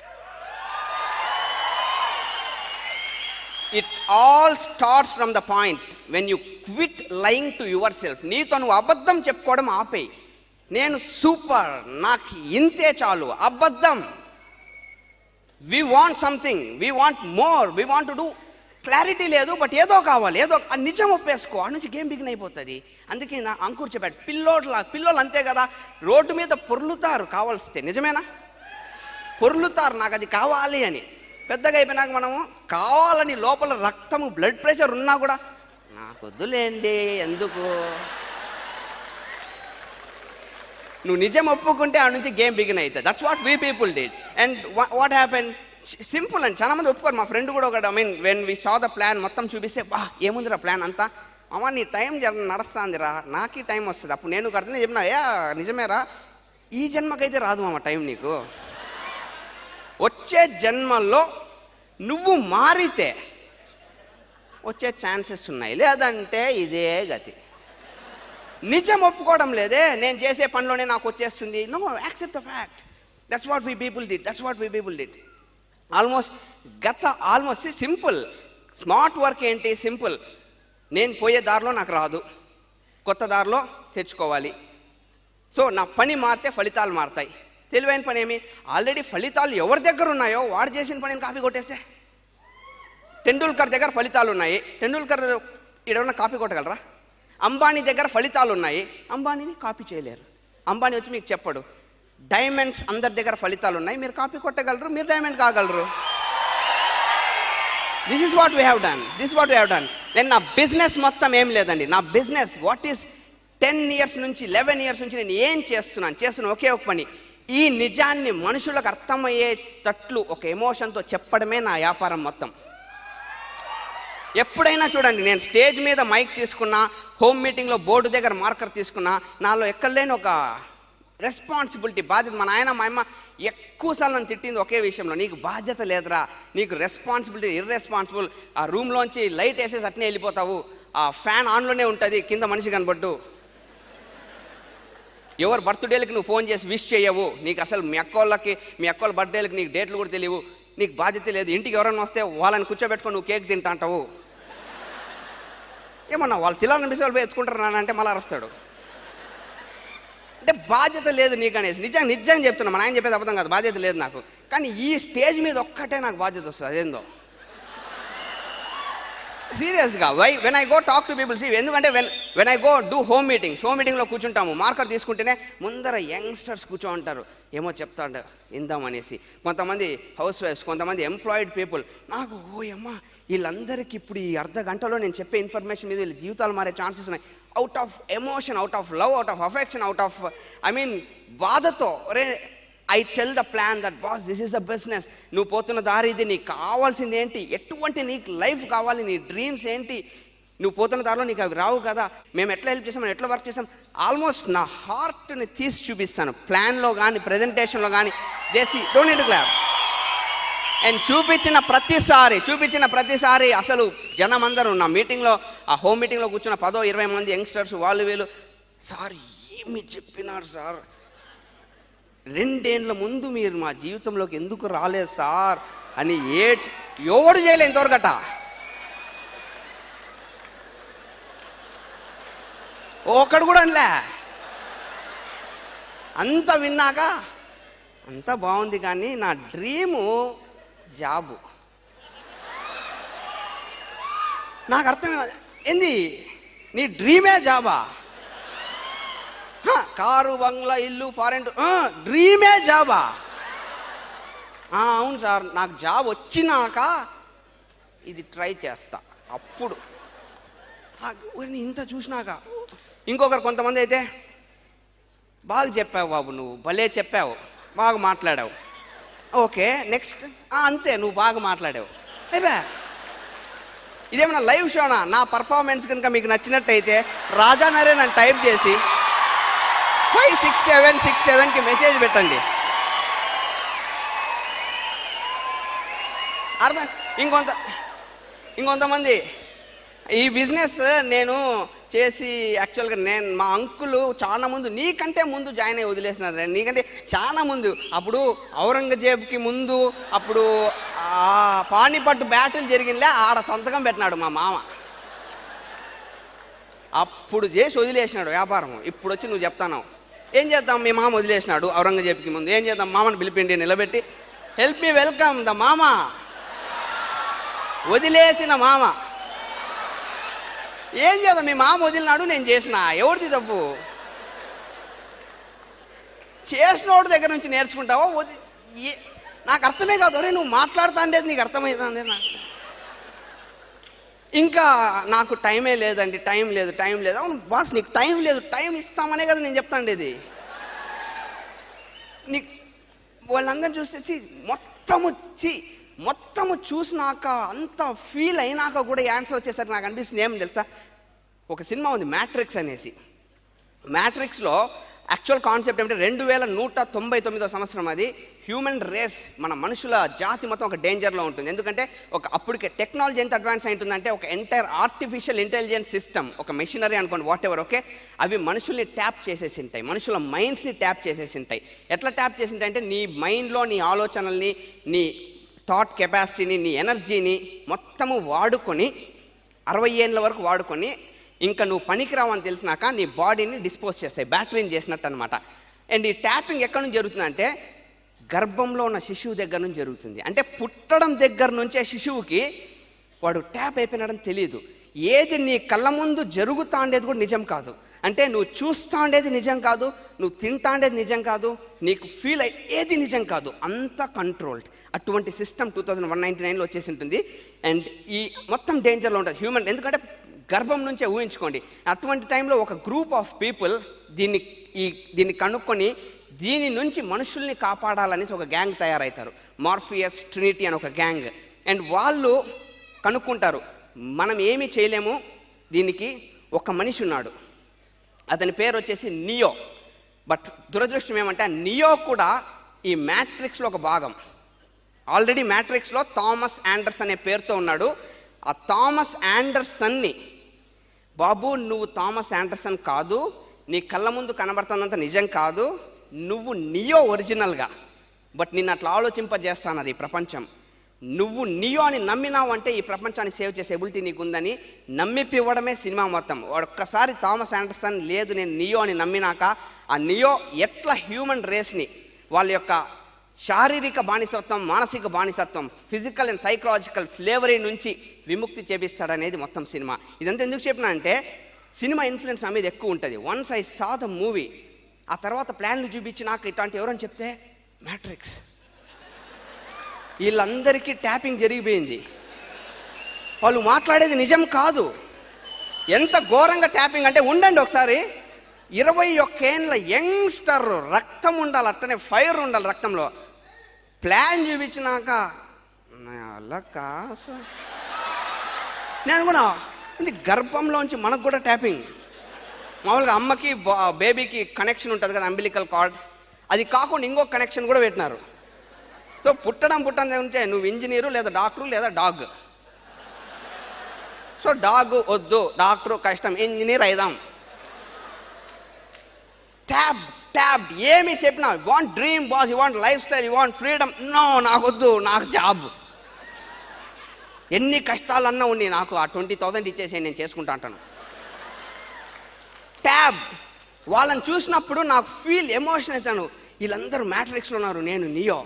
It all starts from the point when you quit lying to your self. నీతో నువ్వు అబద్ధం చెప్పుకోవడం ఆపేయి. నేను సూపర్, నాకు ఇంతే చాలు. అబద్ధం. We want something, we want more, we want to do. Clarity లేదు, బట్ ఏదో కావాలి, ఏదో నిజం ఒప్పేసుకో. ఆ నుంచి గేమ్ బిగిన్ అయిపోతుంది. అందుకే నా అంకుర్ చెప్పాడు, పిల్లోళ్ళు అంతే కదా, రోడ్డు మీద పొర్లుతారు కావాల్సితే. నిజమేనా? పొర్లుతారు నాకు అది కావాలి అని. పెద్దగా అయిపోయినాక మనము కావాలని లోపల రక్తము, బ్లడ్ ప్రెషర్ ఉన్నా కూడా నాకు వద్దులేండి ఎందుకు. నువ్వు నిజం ఒప్పుకుంటే ఆ నుంచి గేమ్ బిగిన్ అవుతుంది. That's what we people did. And what happen? Simple అండి. చాలా మంది ఒప్పుకోరు. మా ఫ్రెండ్ కూడా ఒకటి, when we saw the plan మొత్తం చూపిస్తే, ఏముందిరా ప్లాన్ అంతా, అమ్మ నీ టైం నడుస్తుందిరా, నాకు టైం వస్తుంది. అప్పుడు నేను కడుతున్నా చెప్పినా, నిజమేరా, ఈ జన్మకైతే రాదు మామ టైం నీకు. వచ్చే జన్మల్లో నువ్వు మారితే వచ్చే ఛాన్సెస్ ఉన్నాయి, లేదంటే ఇదే గతి. నిజం ఒప్పుకోవడం లేదే, నేను చేసే పనిలోనే నాకు వచ్చేస్తుంది. No, accept the fact. That's what we people did. Almost simple. Smart work ఏంటి? సింపుల్. నేను పోయే దారిలో నాకు రాదు, కొత్త దారిలో తెచ్చుకోవాలి. సో నా పని మారితే ఫలితాలు మారుతాయి. తెలివైన పని ఏమి? ఆల్రెడీ ఫలితాలు ఎవరి దగ్గర ఉన్నాయో వాడు చేసిన పనిని కాపీ కొట్టేస్తే. టెండూల్కర్ దగ్గర ఫలితాలు ఉన్నాయి, టెండూల్కర్ ఎవరన్నా కాపీ కొట్టగలరా? అంబానీ దగ్గర ఫలితాలు ఉన్నాయి, అంబానీని కాపీ చేయలేరు. అంబానీ వచ్చి మీకు చెప్పడు. డైమండ్స్ అందరి దగ్గర ఫలితాలు ఉన్నాయి, మీరు కాపీ కొట్టగలరు, మీరు డైమండ్ కాగలరు. This is what we have done. నేను నా బిజినెస్ మొత్తం ఏం లేదండి. నా బిజినెస్ వాట్ ఈస్ 10 years నుంచి 11 years నుంచి నేను ఏం చేస్తున్నాను ఒకే ఒక పని. ఈ నిజాన్ని మనుషులకు అర్థమయ్యేటట్లు ఒక ఎమోషన్తో చెప్పడమే నా వ్యాపారం మొత్తం. ఎప్పుడైనా చూడండి, నేను స్టేజ్ మీద మైక్ తీసుకున్నా, హోమ్ మీటింగ్లో బోర్డు దగ్గర మార్కర్ తీసుకున్నా, నాలో ఎక్కడ లేని ఒక రెస్పాన్సిబిలిటీ, బాధ్యత. మా నాయన మా అమ్మ ఎక్కువసార్లు నన్ను తిట్టింది ఒకే విషయంలో, నీకు బాధ్యత లేదురా, నీకు రెస్పాన్సిబిలిటీ, ఇర్రెస్పాన్సిబుల్, ఆ రూమ్లోంచి లైట్ వేసేసి అట్నే వెళ్ళిపోతావు, ఆ ఫ్యాన్ ఆన్లోనే ఉంటుంది, కింద మనిషి కనబడ్డు, ఎవరు బర్త్డేలకి నువ్వు ఫోన్ చేసి విష్ చేయవు, నీకు అసలు మీ అక్కోళ్ళ బర్త్డేలకి నీకు డేట్లు కూడా తెలియవు, నీకు బాధ్యత లేదు, ఇంటికి ఎవరైనా వస్తే వాళ్ళని కూర్చోబెట్టుకొని నువ్వు కేక్ తింటా అంటావు. ఏమన్నా వాళ్ళు తినాలని బిసి వాళ్ళు పోయి ఎత్తుకుంటారు అంటే మళ్ళీ అరుస్తాడు. అంటే బాధ్యత లేదు నీకు అనేసి. నిజంగా చెప్తున్నా, మా నాయన చెప్పేది అబద్ధం కాదు, బాధ్యత లేదు నాకు. కానీ ఈ స్టేజ్ మీద ఒక్కటే నాకు బాధ్యత వస్తుంది, అదేందో సీరియస్గా. When I go talk to people, ఎందుకంటే when I go do home మీటింగ్లో కూర్చుంటాము, మార్కర్ తీసుకుంటేనే ముందర యంగ్స్టర్స్ కూర్చో ఉంటారు, ఏమో చెప్తాడు ఇందామనేసి. కొంతమంది హౌస్ వైఫ్స్, కొంతమంది ఎంప్లాయిడ్ పీపుల్. నాకు అమ్మా వీళ్ళందరికీ ఇప్పుడు ఈ అర్ధ గంటలో నేను చెప్పే ఇన్ఫర్మేషన్ మీద వీళ్ళ జీవితాలు మారే ఛాన్సెస్ ఉన్నాయి. Out of emotion, out of love, out of affection, out of బాధతో, I tell the plan that boss this is the business, నువ్వు పోతున్న దారి ఇది, నీకు కావాల్సింది ఏంటి, ఎటువంటి నీకు లైఫ్ కావాలి, నీ డ్రీమ్స్ ఏంటి, నువ్వు పోతున్న దారిలో నీకు అవి రావు కదా, మేము ఎట్లా హెల్ప్ చేస్తాం, ఎట్లా వర్క్ చేస్తాం, ఆల్మోస్ట్ నా హార్ట్ని తీసి చూపిస్తాను ప్లాన్లో కానీ ప్రెజెంటేషన్లో కానీ. Don't need to clap. And చూపించిన ప్రతిసారి అసలు జనం అందరూ నా మీటింగ్లో, ఆ హోమ్ మీటింగ్లో కూర్చున్న 10-20 మంది యంగ్స్టర్స్, వాళ్ళు వీళ్ళు, సార్ ఏమి చెప్పినారు సార్, 2 ఏళ్ళ ముందు మీరు మా జీవితంలోకి ఎందుకు రాలేదు సార్ అని ఎవడు చేయలే ఇంతవరకట. ఒక్కడు కూడా అనలే. అంత విన్నాక అంతా బాగుంది, కానీ నా డ్రీము జాబు. నాకు అర్థం ఏంది, నీ డ్రీమే జాబా? కారు, బంగ్లా, ఇల్లు, ఫారెన్, డ్రీమే జాబా? అవును సార్, నాకు జాబ్ వచ్చినాక ఇది ట్రై చేస్తా. అప్పుడు ఇంత చూసినాక ఇంకొకరు, కొంతమంది అయితే, బాగా చెప్పావు బాబు, నువ్వు భలే చెప్పావు, బాగా మాట్లాడావు, ఓకే నెక్స్ట్, అంతే, నువ్వు బాగా మాట్లాడావు. అయిపోయా. ఇదేమన్నా లైవ్ షోనా? నా పర్ఫార్మెన్స్ కనుక మీకు నచ్చినట్టయితే రాజా నరేన్ అని టైప్ చేసి 56767కి మెసేజ్ పెట్టండి. అర్థం. ఇంకొంతమంది ఈ బిజినెస్ నేను చేసి యాక్చువల్గా మా అంకులు చాలా ముందు, నీకంటే ముందు జాయిన్ అయ్యి వదిలేసినారు, నీకంటే చాలా ముందు. అప్పుడు ఔరంగజేబ్కి ముందు, అప్పుడు పానిపట్టు బ్యాటిల్ జరిగినలే, ఆడ సంతకం పెట్టినాడు మా మామ. అప్పుడు చేసి వదిలేసినాడు వ్యాపారం. ఇప్పుడు వచ్చి నువ్వు చెప్తాను, ఏం చేద్దాం, మీ మామ వదిలేసినాడు ఔరంగజేబ్కి ముందు, ఏం చేద్దాం, మామని పిలిపిండి నిలబెట్టి, హెల్ప్ మీ వెల్కమ్ ద మామ, వదిలేసిన మామ. ఏం చేద్దాం, మీ మామ వదిలినాడు, నేను చేసిన, ఎవరిది తప్పు? చేసినోడు దగ్గర నుంచి నేర్చుకుంటావో? నాకు అర్థమే కాదు. అరే నువ్వు మాట్లాడుతా ఉండేది నీకు అర్థమవుతుంది. నాకు ఇంకా నాకు టైమే లేదండి, టైం లేదు. అవును బాస్, నీకు టైం లేదు, టైం ఇస్తామనే కదా నేను చెప్తాండేది. నీకు వాళ్ళందరూ చూసేసి మొత్తము చూసినాక, అంత ఫీల్ అయినాక కూడా ఆన్సర్ వచ్చేసరికి నాకు అనిపిస్తుంది ఏమని తెలుసా, ఒక సినిమా ఉంది మ్యాట్రిక్స్ అనేసి. మ్యాట్రిక్స్లో యాక్చువల్ కాన్సెప్ట్ ఏమంటే 2199వ సంవత్సరం అది హ్యూమన్ రేస్, మన మనుషుల జాతి మొత్తం ఒక డేంజర్లో ఉంటుంది. ఎందుకంటే అప్పటికే టెక్నాలజీ ఎంత అడ్వాన్స్ అయింటుందంటే, ఒక ఎంటైర్ ఆర్టిఫిషియల్ ఇంటెలిజెన్స్ సిస్టమ్, ఒక మెషినరీ అనుకోండి, వాట్ ఎవర్, ఓకే, అవి మనుషుల్ని ట్యాప్ చేసేసి ఉంటాయి, మనుషుల మైండ్స్ని ట్యాప్ చేసేసి ఉంటాయి. ఎట్లా ట్యాప్ చేసి ఉంటాయి అంటే, నీ మైండ్లో నీ ఆలోచనల్ని, నీ థాట్ కెపాసిటీని, నీ ఎనర్జీని మొత్తము వాడుకొని 60 ఏళ్ళ వరకు వాడుకొని, ఇంకా నువ్వు పనికిరావని తెలిసినాక నీ బాడీని డిస్పోజ్ చేస్తాయి, బ్యాటరీని చేసినట్టు అనమాట. అండ్ ఈ ట్యాపింగ్ ఎక్కడి నుంచి జరుగుతుందంటే, గర్భంలో ఉన్న శిశువు దగ్గర నుంచి జరుగుతుంది. అంటే పుట్టడం దగ్గర నుంచే శిశువుకి వాడు ట్యాప్ అయిపోయినాడని తెలియదు. ఏది నీ కళ్ళ ముందు జరుగుతా ఉండేది కూడా నిజం కాదు. అంటే నువ్వు చూస్తూ ఉండేది నిజం కాదు, నువ్వు తింటా ఉండేది నిజం కాదు, నీకు ఫీల్ అయ్యేది నిజం కాదు, అంత కంట్రోల్డ్. అటువంటి సిస్టమ్ 2199లో వచ్చేసి ఉంటుంది. అండ్ ఈ మొత్తం డేంజర్లో ఉంటుంది హ్యూమన్. ఎందుకంటే గర్భం నుంచే ఊహించుకోండి, అటువంటి టైంలో ఒక గ్రూప్ ఆఫ్ పీపుల్ దీన్ని దీన్ని కనుక్కొని దీని నుంచి మనుషుల్ని కాపాడాలని ఒక గ్యాంగ్ తయారవుతారు. మార్ఫియస్ ట్రినిటీ అని ఒక గ్యాంగ్. అండ్ వాళ్ళు కనుక్కుంటారు మనం ఏమీ చేయలేము, దీనికి ఒక మనిషి ఉన్నాడు, అతని పేరు వచ్చేసి నియో. బట్ దురదృష్టం ఏమంటే నియో కూడా ఈ మ్యాట్రిక్స్లో ఒక భాగం. ఆల్రెడీ మ్యాట్రిక్స్లో థామస్ ఆండర్సన్ అనే పేరుతో ఉన్నాడు. ఆ థామస్ ఆండర్సన్ని, బాబు నువ్వు థామస్ ఆండర్సన్ కాదు, నీ కళ్ళ ముందు కనబడుతున్నంత నిజం కాదు, నువ్వు నియో ఒరిజినల్గా, బట్ నిన్ను అట్లా ఆలోచింపజేస్తానది ఈ ప్రపంచం. నువ్వు నియో అని నమ్మినావు అంటే ఈ ప్రపంచాన్ని సేవ్ చేసే ఎబిలిటీ నీకు ఉందని నమ్మిపివ్వడమే సినిమా మొత్తం. ఒక్కసారి థామస్ ఆండర్సన్ లేదు నేను నియో అని నమ్మినాక ఆ నియో ఎట్లా హ్యూమన్ రేస్ని వాళ్ళ యొక్క శారీరక బానిసత్వం, మానసిక బానిసత్వం, ఫిజికల్ అండ్ సైకలాజికల్ స్లేవరీ నుంచి విముక్తి చేపిస్తాడనేది మొత్తం సినిమా. ఇదంతా ఎందుకు చెప్పినా అంటే సినిమా ఇన్ఫ్లుయెన్స్ నా మీద ఎక్కువ ఉంటుంది. Once I saw the movie, ఆ తర్వాత ప్లాన్లు చూపించి నాకు ఇట్లాంటి ఎవరని చెప్తే మ్యాట్రిక్స్, వీళ్ళందరికీ ట్యాపింగ్ జరిగిపోయింది. వాళ్ళు మాట్లాడేది నిజం కాదు. ఎంత ఘోరంగా ట్యాపింగ్ అంటే, ఉండండి ఒకసారి, 21 ఏళ్ళ యంగ్స్టర్, రక్తం ఉండాలి, అట్టనే ఫైర్ ఉండాలి రక్తంలో. ప్లాన్ చూపించినాక నేను కూడా ఇది గర్భంలోంచి మనకు కూడా ట్యాపింగ్. మామూలుగా అమ్మకి బేబీకి కనెక్షన్ ఉంటుంది కదా, అంబిలికల్ కార్డ్, అది కాకుండా ఇంకొక కనెక్షన్ కూడా పెట్టినారు. సో పుట్టడం ఉంటే నువ్వు ఇంజనీరు లేదా డాక్టరు లేదా డాగ్. సో డాగ్ వద్దు, డాక్టరు కష్టం, ఇంజనీర్ అయిదాం. ట్యాబ్ ఏమి చెప్పినా, you want dream boss, you want lifestyle, you want freedom, no నాకు వద్దు, నాకు జాబ్. ఎన్ని కష్టాలన్నా ఉండి నాకు ఆ 20,000 ఇచ్చేసి నేను చేసుకుంటా అంటాను. ట్యాబ్ వాళ్ళని చూసినప్పుడు నాకు ఫీల్ ఎమోషన్ అవుతాను, వీళ్ళందరూ మ్యాట్రిక్స్లో ఉన్నారు, నేను neo.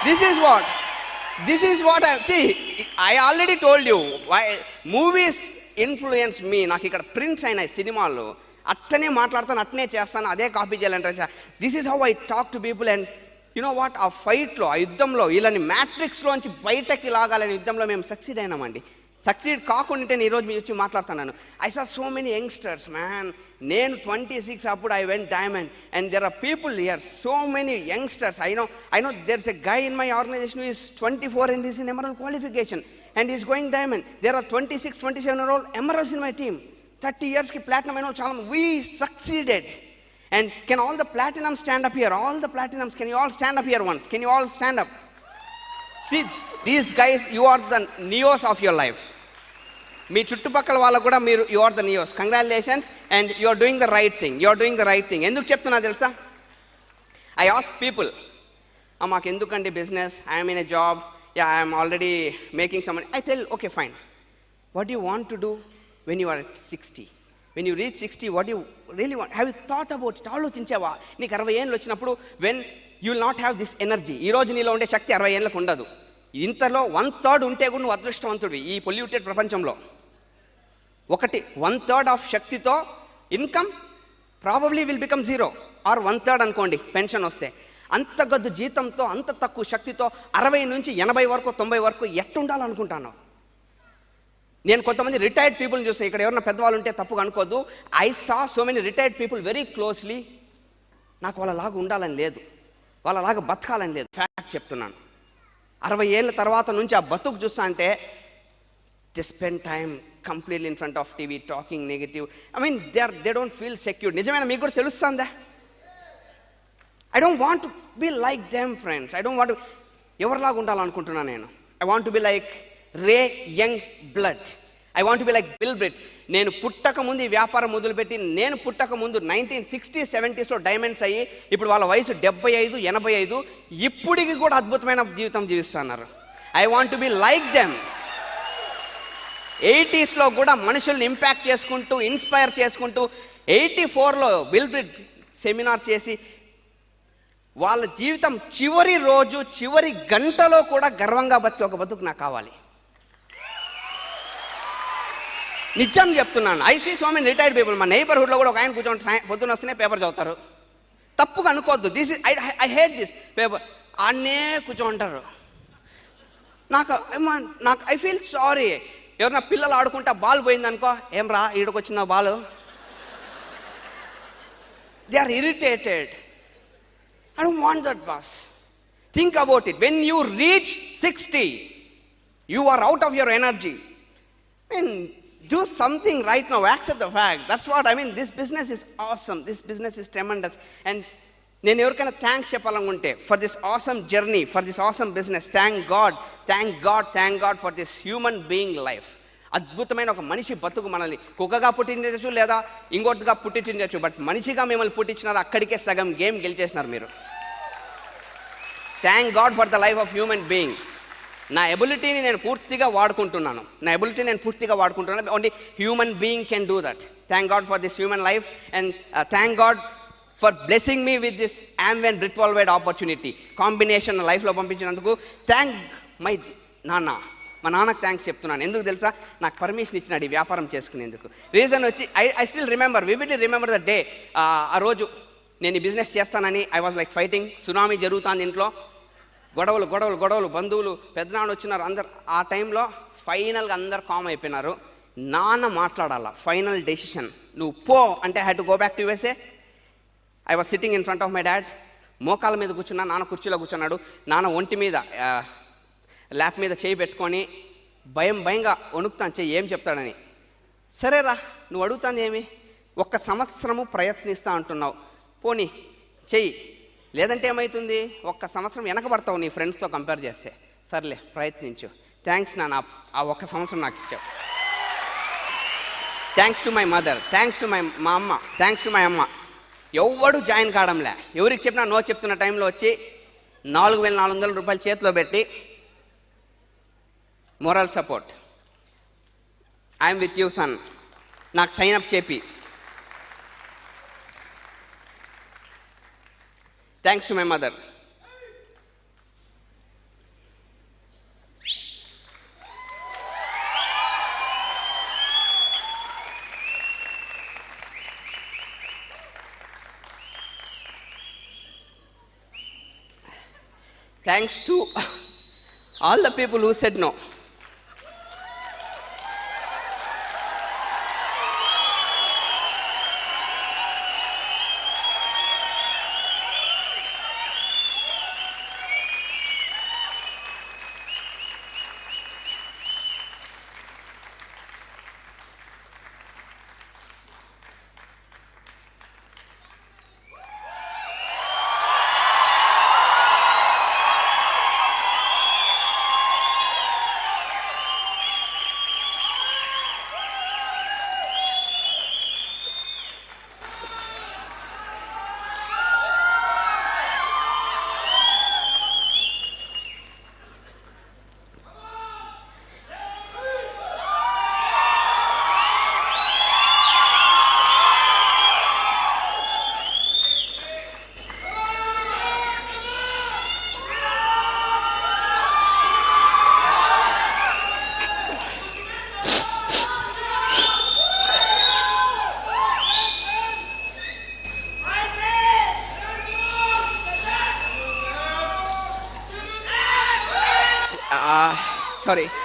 This is what I already told you why movies influence me. నాకు ఇక్కడ ప్రింట్స్ అయినాయి సినిమాలు, అట్టనే మాట్లాడతాను, అట్టనే చేస్తాను, అదే కాపీ చేయాలంటే this is how I talk to people. And you know what, ఆ ఫైట్లో, ఆ యుద్ధంలో వీళ్ళని మ్యాట్రిక్స్లోంచి బయటకి లాగాలని యుద్ధంలో మేము సక్సీడ్ అయినామండి. సక్సీడ్ కాకుండా నేను ఈరోజు మీరు వచ్చి మాట్లాడుతున్నాను. I saw so many youngsters man. నేను 26 అప్పుడు I went diamond and there are people here, so many youngsters. I know there is a guy in my organization who is 24 and he's in emerald qualification and he's going diamond. There are 26, 27-year-old emeralds in my team. 30 years ki platinum అయిన చాలా. We succeeded. And can all the platinums stand up here? All the platinums, can you all stand up here once? Can you all stand up? See, these guys, you are the neos of your life. మీ చుట్టుపక్కల వాళ్ళకు కూడా మీరు you are the neos. Congratulations and you are doing the right thing. You are doing the right thing. ఎందుకు చెప్తున్నా తెలుసా? I ask people, మాకు ఎందుకండి business, I'm in a job, I'm already making some money. I tell okay fine, what you want to do when you are at 60? When you reach 60, what you really want? Have you thought about it? ఆలోచించావా? నీకు 60 ఏళ్ళు వచ్చినప్పుడు when you will not have this energy. ఈరోజు నీలో ఉండే శక్తి 60 ఏళ్ళకు ఉండదు. ఇంతలో 1/3 ఉంటే కూడా నువ్వు అదృష్టవంతుడివి ఈ పొల్యూటెడ్ ప్రపంచంలో. 1/3 ఆఫ్ శక్తితో income probably will become 0 or 1/3 అనుకోండి పెన్షన్ వస్తే. అంత గద్దు జీతంతో అంత తక్కువ శక్తితో 60 నుంచి 80 వరకు 90 వరకు ఎట్టుండాలనుకుంటాను నేను. కొంతమంది రిటైర్డ్ పీపుల్ని చూస్తే, ఇక్కడ ఎవరైనా పెద్దవాళ్ళు ఉంటే తప్పుగా అనుకోద్దు, I saw so many retired people very closely. నాకు వాళ్ళలాగా ఉండాలని లేదు, వాళ్ళలాగా బతకాలని లేదు. ఫ్యాక్ట్ చెప్తున్నాను. 60 ఏళ్ళ తర్వాత నుంచి ఆ బతుకు చూస్తా అంటే they spend time completely in front of TV talking negative. I mean they don't feel secure. నిజమైన మీకు కూడా తెలుస్తుందా? I don't want to be like them friends. I don't want to ఎవరిలాగా ఉండాలనుకుంటున్నాను నేను. I want to be like Ray Youngblood. I want to be like Bill Britt. నేను పుట్టక ముందు ఈ వ్యాపారం మొదలుపెట్టి, నేను పుట్టక ముందు 1960s, 70sలో డైమండ్స్ అయ్యి ఇప్పుడు వాళ్ళ వయసు 75, 85, ఇప్పటికి కూడా అద్భుతమైన జీవితం జీవిస్తున్నారు. I want to be like them. 80sలో కూడా మనుషుల్ని ఇంపాక్ట్ చేసుకుంటూ, ఇన్స్పైర్ చేసుకుంటూ, 84లో బిల్ బ్రిట్ సెమినార్ చేసి వాళ్ళ జీవితం చివరి రోజు, చివరి గంటలో కూడా గర్వంగా బతికి ఒక బతుకు నాకు కావాలి. నిజం చెప్తున్నాను. I see so many retired people. మా నైబర్హుడ్లో కూడా ఒక ఆయన కూర్చొని పొద్దున్న వస్తేనే పేపర్ చదువుతారు. తప్పుగా అనుకోవద్దు. This is I hate this paper. ఆడనే కూర్చోంటారు. నాకు ఐ ఫీల్ సారీ. ఎవరన్నా పిల్లలు ఆడుకుంటా బాల్ పోయిందనుకో, ఏం రా ఈడకొచ్చిన ball, they are irritated. I don't want that, boss. Think about it. When you reach 60, you are out of your energy. Do something right now. Accept the fact. That's what I mean. This business is awesome. This business is tremendous. And నేను ఎవరికైనా thanks చెప్పాలనుకుంటే for this awesome journey, for this awesome business, thank God for this human being life. అద్భుతమైన ఒక మనిషి బతుకు మనల్ని కుక్కగా పుట్టించచ్చు లేదా ఇంకోటిగా పుట్టించచ్చు, but మనిషిగా మిమ్మల్ని పుట్టించినారు, అక్కడికే సగం గేమ్ గెలిచేసినారు మీరు. Thank God for the life of human being. నా ఎబిలిటీని నేను పూర్తిగా వాడుకుంటున్నాను, only human being can do that. Thank God for this human life and thank God for blessing me with this Amway revolved opportunity combination లైఫ్లో పంపించినందుకు. Thank my నాన్న, మా నాన్నకు థ్యాంక్స్ చెప్తున్నాను. ఎందుకు తెలుసా? నాకు పర్మిషన్ ఇచ్చినాడు ఈ వ్యాపారం చేసుకునేందుకు. రీజన్ వచ్చి I still vividly remember the day. ఆ రోజు నేను ఈ బిజినెస్ చేస్తానని I was like fighting. Tsunami జరుగుతుంది ఇంట్లో, గొడవలు, బంధువులు, పెద్దనాన్న వచ్చినారు అందరు. ఆ టైంలో ఫైనల్గా అందరు కామ్ అయిపోయినారు. నాన్న మాట్లాడాల, ఫైనల్ డెసిషన్, నువ్వు పో అంటే I had to go back to USA. I was sitting in front of my dad. మోకాల మీద కూర్చున్నా, నాన్న కుర్చీలో కూర్చున్నాడు. నాన్న ఒంటి మీద ల్యాప్ మీద చేయి పెట్టుకొని భయంగా వణుకుతాను, చెయ్యి ఏం చెప్తాడని. సరేరా, నువ్వు అడుగుతాను ఏమి, 1 సంవత్సరము ప్రయత్నిస్తా అంటున్నావు, పోనీ చెయ్యి, లేదంటే ఏమవుతుంది, 1 సంవత్సరం వెనకబడతావు నీ ఫ్రెండ్స్తో కంపేర్ చేస్తే. సర్లే ప్రయత్నించు. థ్యాంక్స్ నాన్న, ఆ 1 సంవత్సరం నాకు ఇచ్చావు. Thanks to my mother, thanks to మా అమ్మ, థ్యాంక్స్ టు మై అమ్మ. ఎవడు జాయిన్ కావడంలే. ఎవరికి చెప్పినా నో చెప్తున్న టైంలో వచ్చి 4,400 రూపాయలు చేతిలో పెట్టి moral support, I'm with you son, నాకు సైన్ అప్ చెప్పి. Thanks to my mother. Thanks to all the people who said no.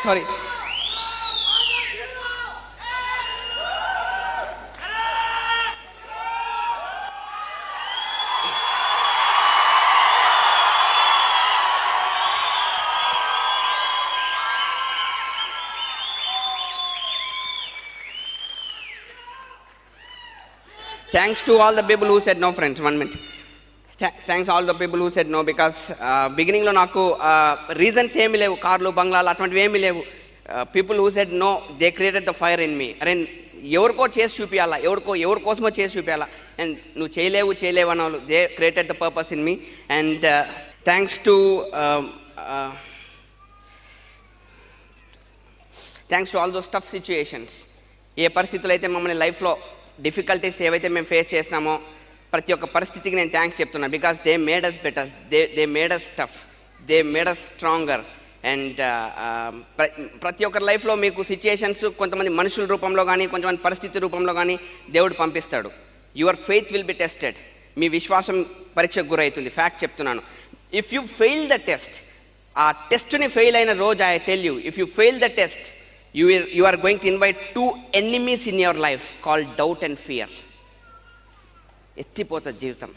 Sorry. Thanks to all the people who said no, friends. 1 minute. Thanks all the people who said no, because beginning lo naku reasons emi levu, కార్లు బంగ్లాలు అటువంటివి ఏమీ లేవు. People who said no, they created the fire in me. అరే ఎవరికో చేసి చూపించాలా, ఎవరి కోసమో చేసి చూపించాలా, అండ్ నువ్వు చేయలేవు అన్న they created the purpose in me. And thanks to all those tough situations. ఏ పరిస్థితులు అయితే మమ్మల్ని లైఫ్లో డిఫికల్టీస్ ఏవైతే మేము ఫేస్ చేసినామో ప్రతి ఒక్క పరిస్థితికి నేను థ్యాంక్స్ చెప్తున్నాను. Because they made us better, they made us tough, they made us stronger. And ప్రతి ఒక్కరి లైఫ్లో మీకు సిచ్యుయేషన్స్ కొంతమంది మనుషుల రూపంలో కానీ కొంతమంది పరిస్థితి రూపంలో కానీ దేవుడు పంపిస్తాడు. Your faith will be tested. మీ విశ్వాసం పరీక్షకు గురవుతుంది. ఫ్యాక్ట్ చెప్తున్నాను. If you fail the test, ఆ టెస్ట్ని ఫెయిల్ అయిన రోజు I tell you, if you fail the test You are going to invite two enemies in your life called doubt and fear. ఎత్తిపోతుంది జీవితం.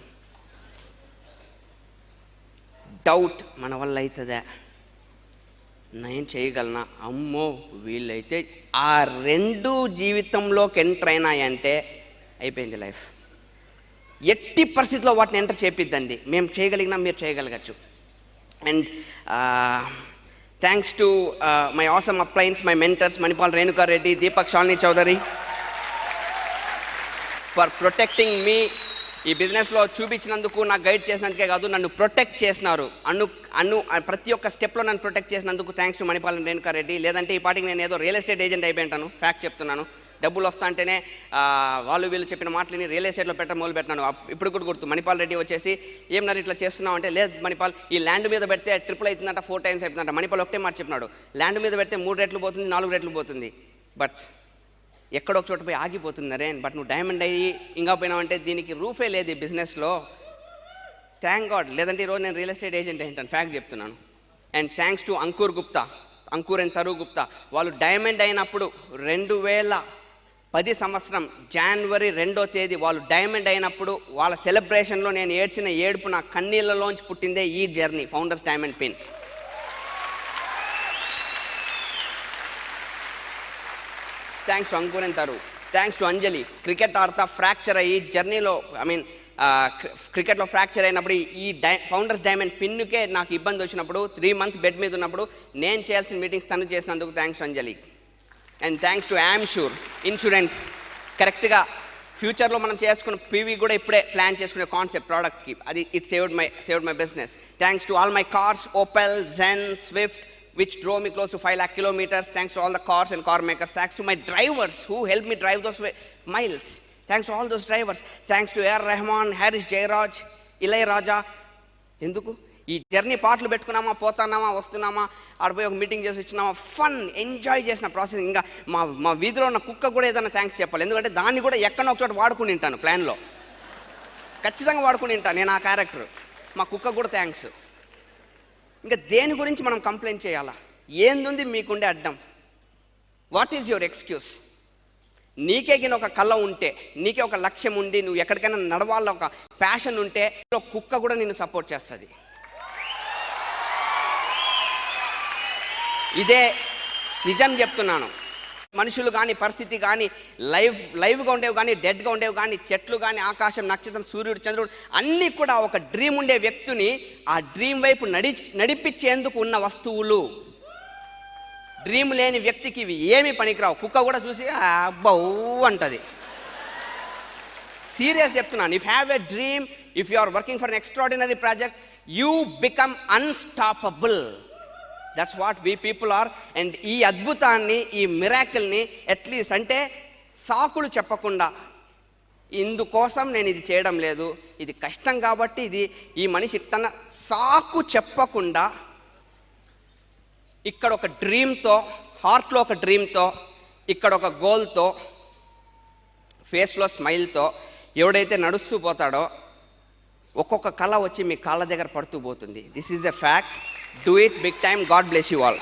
డౌట్, మన వల్ల అవుతుందా, నేను చేయగలనా, అమ్మో వీళ్ళైతే, ఆ రెండు జీవితంలోకి ఎంటర్ అయినాయంటే అయిపోయింది లైఫ్. ఎట్టి పరిస్థితిలో వాటిని ఎంటర్ చేపిద్దండి. మేము చేయగలిగినా మీరు చేయగలగచ్చు. And thanks to my awesome uplines, my mentors Manipal Renuka Reddy, Deepak Shalini Chaudhary for protecting me. ఈ బిజినెస్లో చూపించినందుకు, నాకు గైడ్ చేసినందుకే కాదు, నన్ను ప్రొటెక్ట్ చేసినారు. ప్రతి ఒక్క స్టెప్లో నన్ను ప్రొటెక్ట్ చేసినందుకు థ్యాంక్స్ టు మణిపాల్ రేణుకా రెడ్డి. లేదంటే ఈ పాటికి నేను ఏదో రియల్ ఎస్టేట్ ఏజెంట్ అయిపోయింటాను. ఫ్యాక్ట్ చెప్తున్నాను. డబ్బులు వస్తా అంటేనే వాళ్ళు వీళ్ళు చెప్పిన మాటలని రియల్ ఎస్టేట్లో పెట్టడం మొదలు పెట్టినాను. ఇప్పుడు కూడా గుర్తు, మణిపాల్ రెడ్డి వచ్చేసి ఏమన్నారు ఇట్లా చేస్తున్నావు అంటే, లేదు మణిపాల్, ఈ ల్యాండ్ మీద పెడితే ట్రిపుల్ అవుతుందంట, 4 times అవుతుందంట. మణిపాల్ ఒకటే మాట చెప్పినాడు, ల్యాండ్ మీద పెడితే 3 రెట్లు పోతుంది, 4 రెట్లు పోతుంది, బట్ ఎక్కడో ఒక చోట పోయి ఆగిపోతుంది అరే. బట్ నువ్వు డైమండ్ అయ్యి ఇంకా పోయినావంటే దీనికి రూఫే లేదు ఈ బిజినెస్లో. థ్యాంక్ గాడ్, లేదంటే ఈరోజు నేను రియల్ ఎస్టేట్ ఏజెంట్ ఏంటాను. ఫ్యాక్ట్ చెప్తున్నాను. And thanks to Ankur Gupta, Ankur and తరు గుప్తా. వాళ్ళు డైమండ్ అయినప్పుడు 2010 సంవత్సరం జనవరి 2వ తేదీ వాళ్ళు డైమండ్ అయినప్పుడు వాళ్ళ సెలబ్రేషన్లో నేను ఏడ్చిన ఏడుపు నా కన్నీళ్ళలోంచి పుట్టిందే ఈ journey, founders diamond pin. Thanks to Ankur and Taru. Thanks to Anjali. Cricket ఆడతా ఫ్రాక్చర్ అయ్యి జర్నీలో, క్రికెట్లో ఫ్రాక్చర్ అయినప్పుడు ఈ ఫౌండర్స్ డైమండ్ పిన్నుకే నాకు ఇబ్బంది వచ్చినప్పుడు 3 months బెడ్ మీద ఉన్నప్పుడు నేను చేయాల్సిన మీటింగ్స్ తను చేసినందుకు thanks to Anjali. And thanks to Amsure insurance. కరెక్ట్గా ఫ్యూచర్లో మనం చేసుకున్న పీవీ కూడా ఇప్పుడే ప్లాన్ చేసుకునే కాన్సెప్ట్ ప్రోడక్ట్కి, అది it saved my business. Thanks to all my cars, Opel, Zen, Swift, which drove me close to 5 lakh kilometers. Thanks to all the cars and car makers. Thanks to my drivers who helped me drive those miles. Thanks to all those drivers. Thanks to A.R. Rahman, Haris Jayaraj, Ilayaraja. ఎందుకు ఈ journey పాటలు పెట్టుకున్నామా, పోతున్నామా, వస్తున్నామా, ఆడిపోయి ఒక meeting చేసి వచ్చినామా, fun enjoy చేసిన process. ఇంకా మా వీధిలో ఉన్న కుక్క కూడా ఏదైనా థ్యాంక్స్ చెప్పాలి. ఎందుకంటే దాన్ని కూడా ఎక్కడో ఒక చోట వాడుకుని ఉంటాను, ప్లాన్లో ఖచ్చితంగా వాడుకుని ఉంటాను నేను ఆ క్యారెక్టర్. మా కుక్క కూడా థ్యాంక్స్. ఇంకా దేని గురించి మనం కంప్లైంట్ చేయాలా? ఏందుంది మీకుండే అడ్డం? What is your excuse? నీకే గిన ఒక కళ ఉంటే, నీకే ఒక లక్ష్యం ఉండి, నువ్వు ఎక్కడికైనా నడవాల ఒక ప్యాషన్ ఉంటే, కుక్క కూడా నిన్ను సపోర్ట్ చేస్తుంది. ఇదే నిజం చెప్తున్నాను. మనుషులు కానీ, పరిస్థితి కానీ, లైవ్గా ఉండేవి కానీ, డెడ్గా ఉండేవి కానీ, చెట్లు కానీ, ఆకాశం, నక్షత్రం, సూర్యుడు, చంద్రుడు అన్నీ కూడా ఒక డ్రీమ్ ఉండే వ్యక్తిని ఆ డ్రీమ్ వైపు నడిపించేందుకు ఉన్న వస్తువులు. డ్రీమ్ లేని వ్యక్తికి ఇవి ఏమీ పనికిరావు. కుక్క కూడా చూసి అబ్బౌ అంటది. సీరియస్ చెప్తున్నాను. If have a dream, if you are working for an extraordinary project, you become unstoppable. That's what we people are. And ఈ అద్భుతాన్ని, ఈ మిరాకిల్ని అట్లీస్ట్ అంటే సాకులు చెప్పకుండా, ఇందుకోసం నేను ఇది చేయడం లేదు, ఇది కష్టం కాబట్టి ఇది ఈ మనిషి తన సాకు చెప్పకుండా ఇక్కడ ఒక డ్రీమ్తో, హార్ట్లో ఒక డ్రీమ్తో, ఇక్కడ ఒక గోల్తో, ఫేస్లో స్మైల్తో ఎవడైతే నడుస్తూ పోతాడో ఒక్కొక్క కళ వచ్చి మీ కాళ్ళ దగ్గర పడుతూ పోతుంది. This is a fact. Do it big time. God bless you all.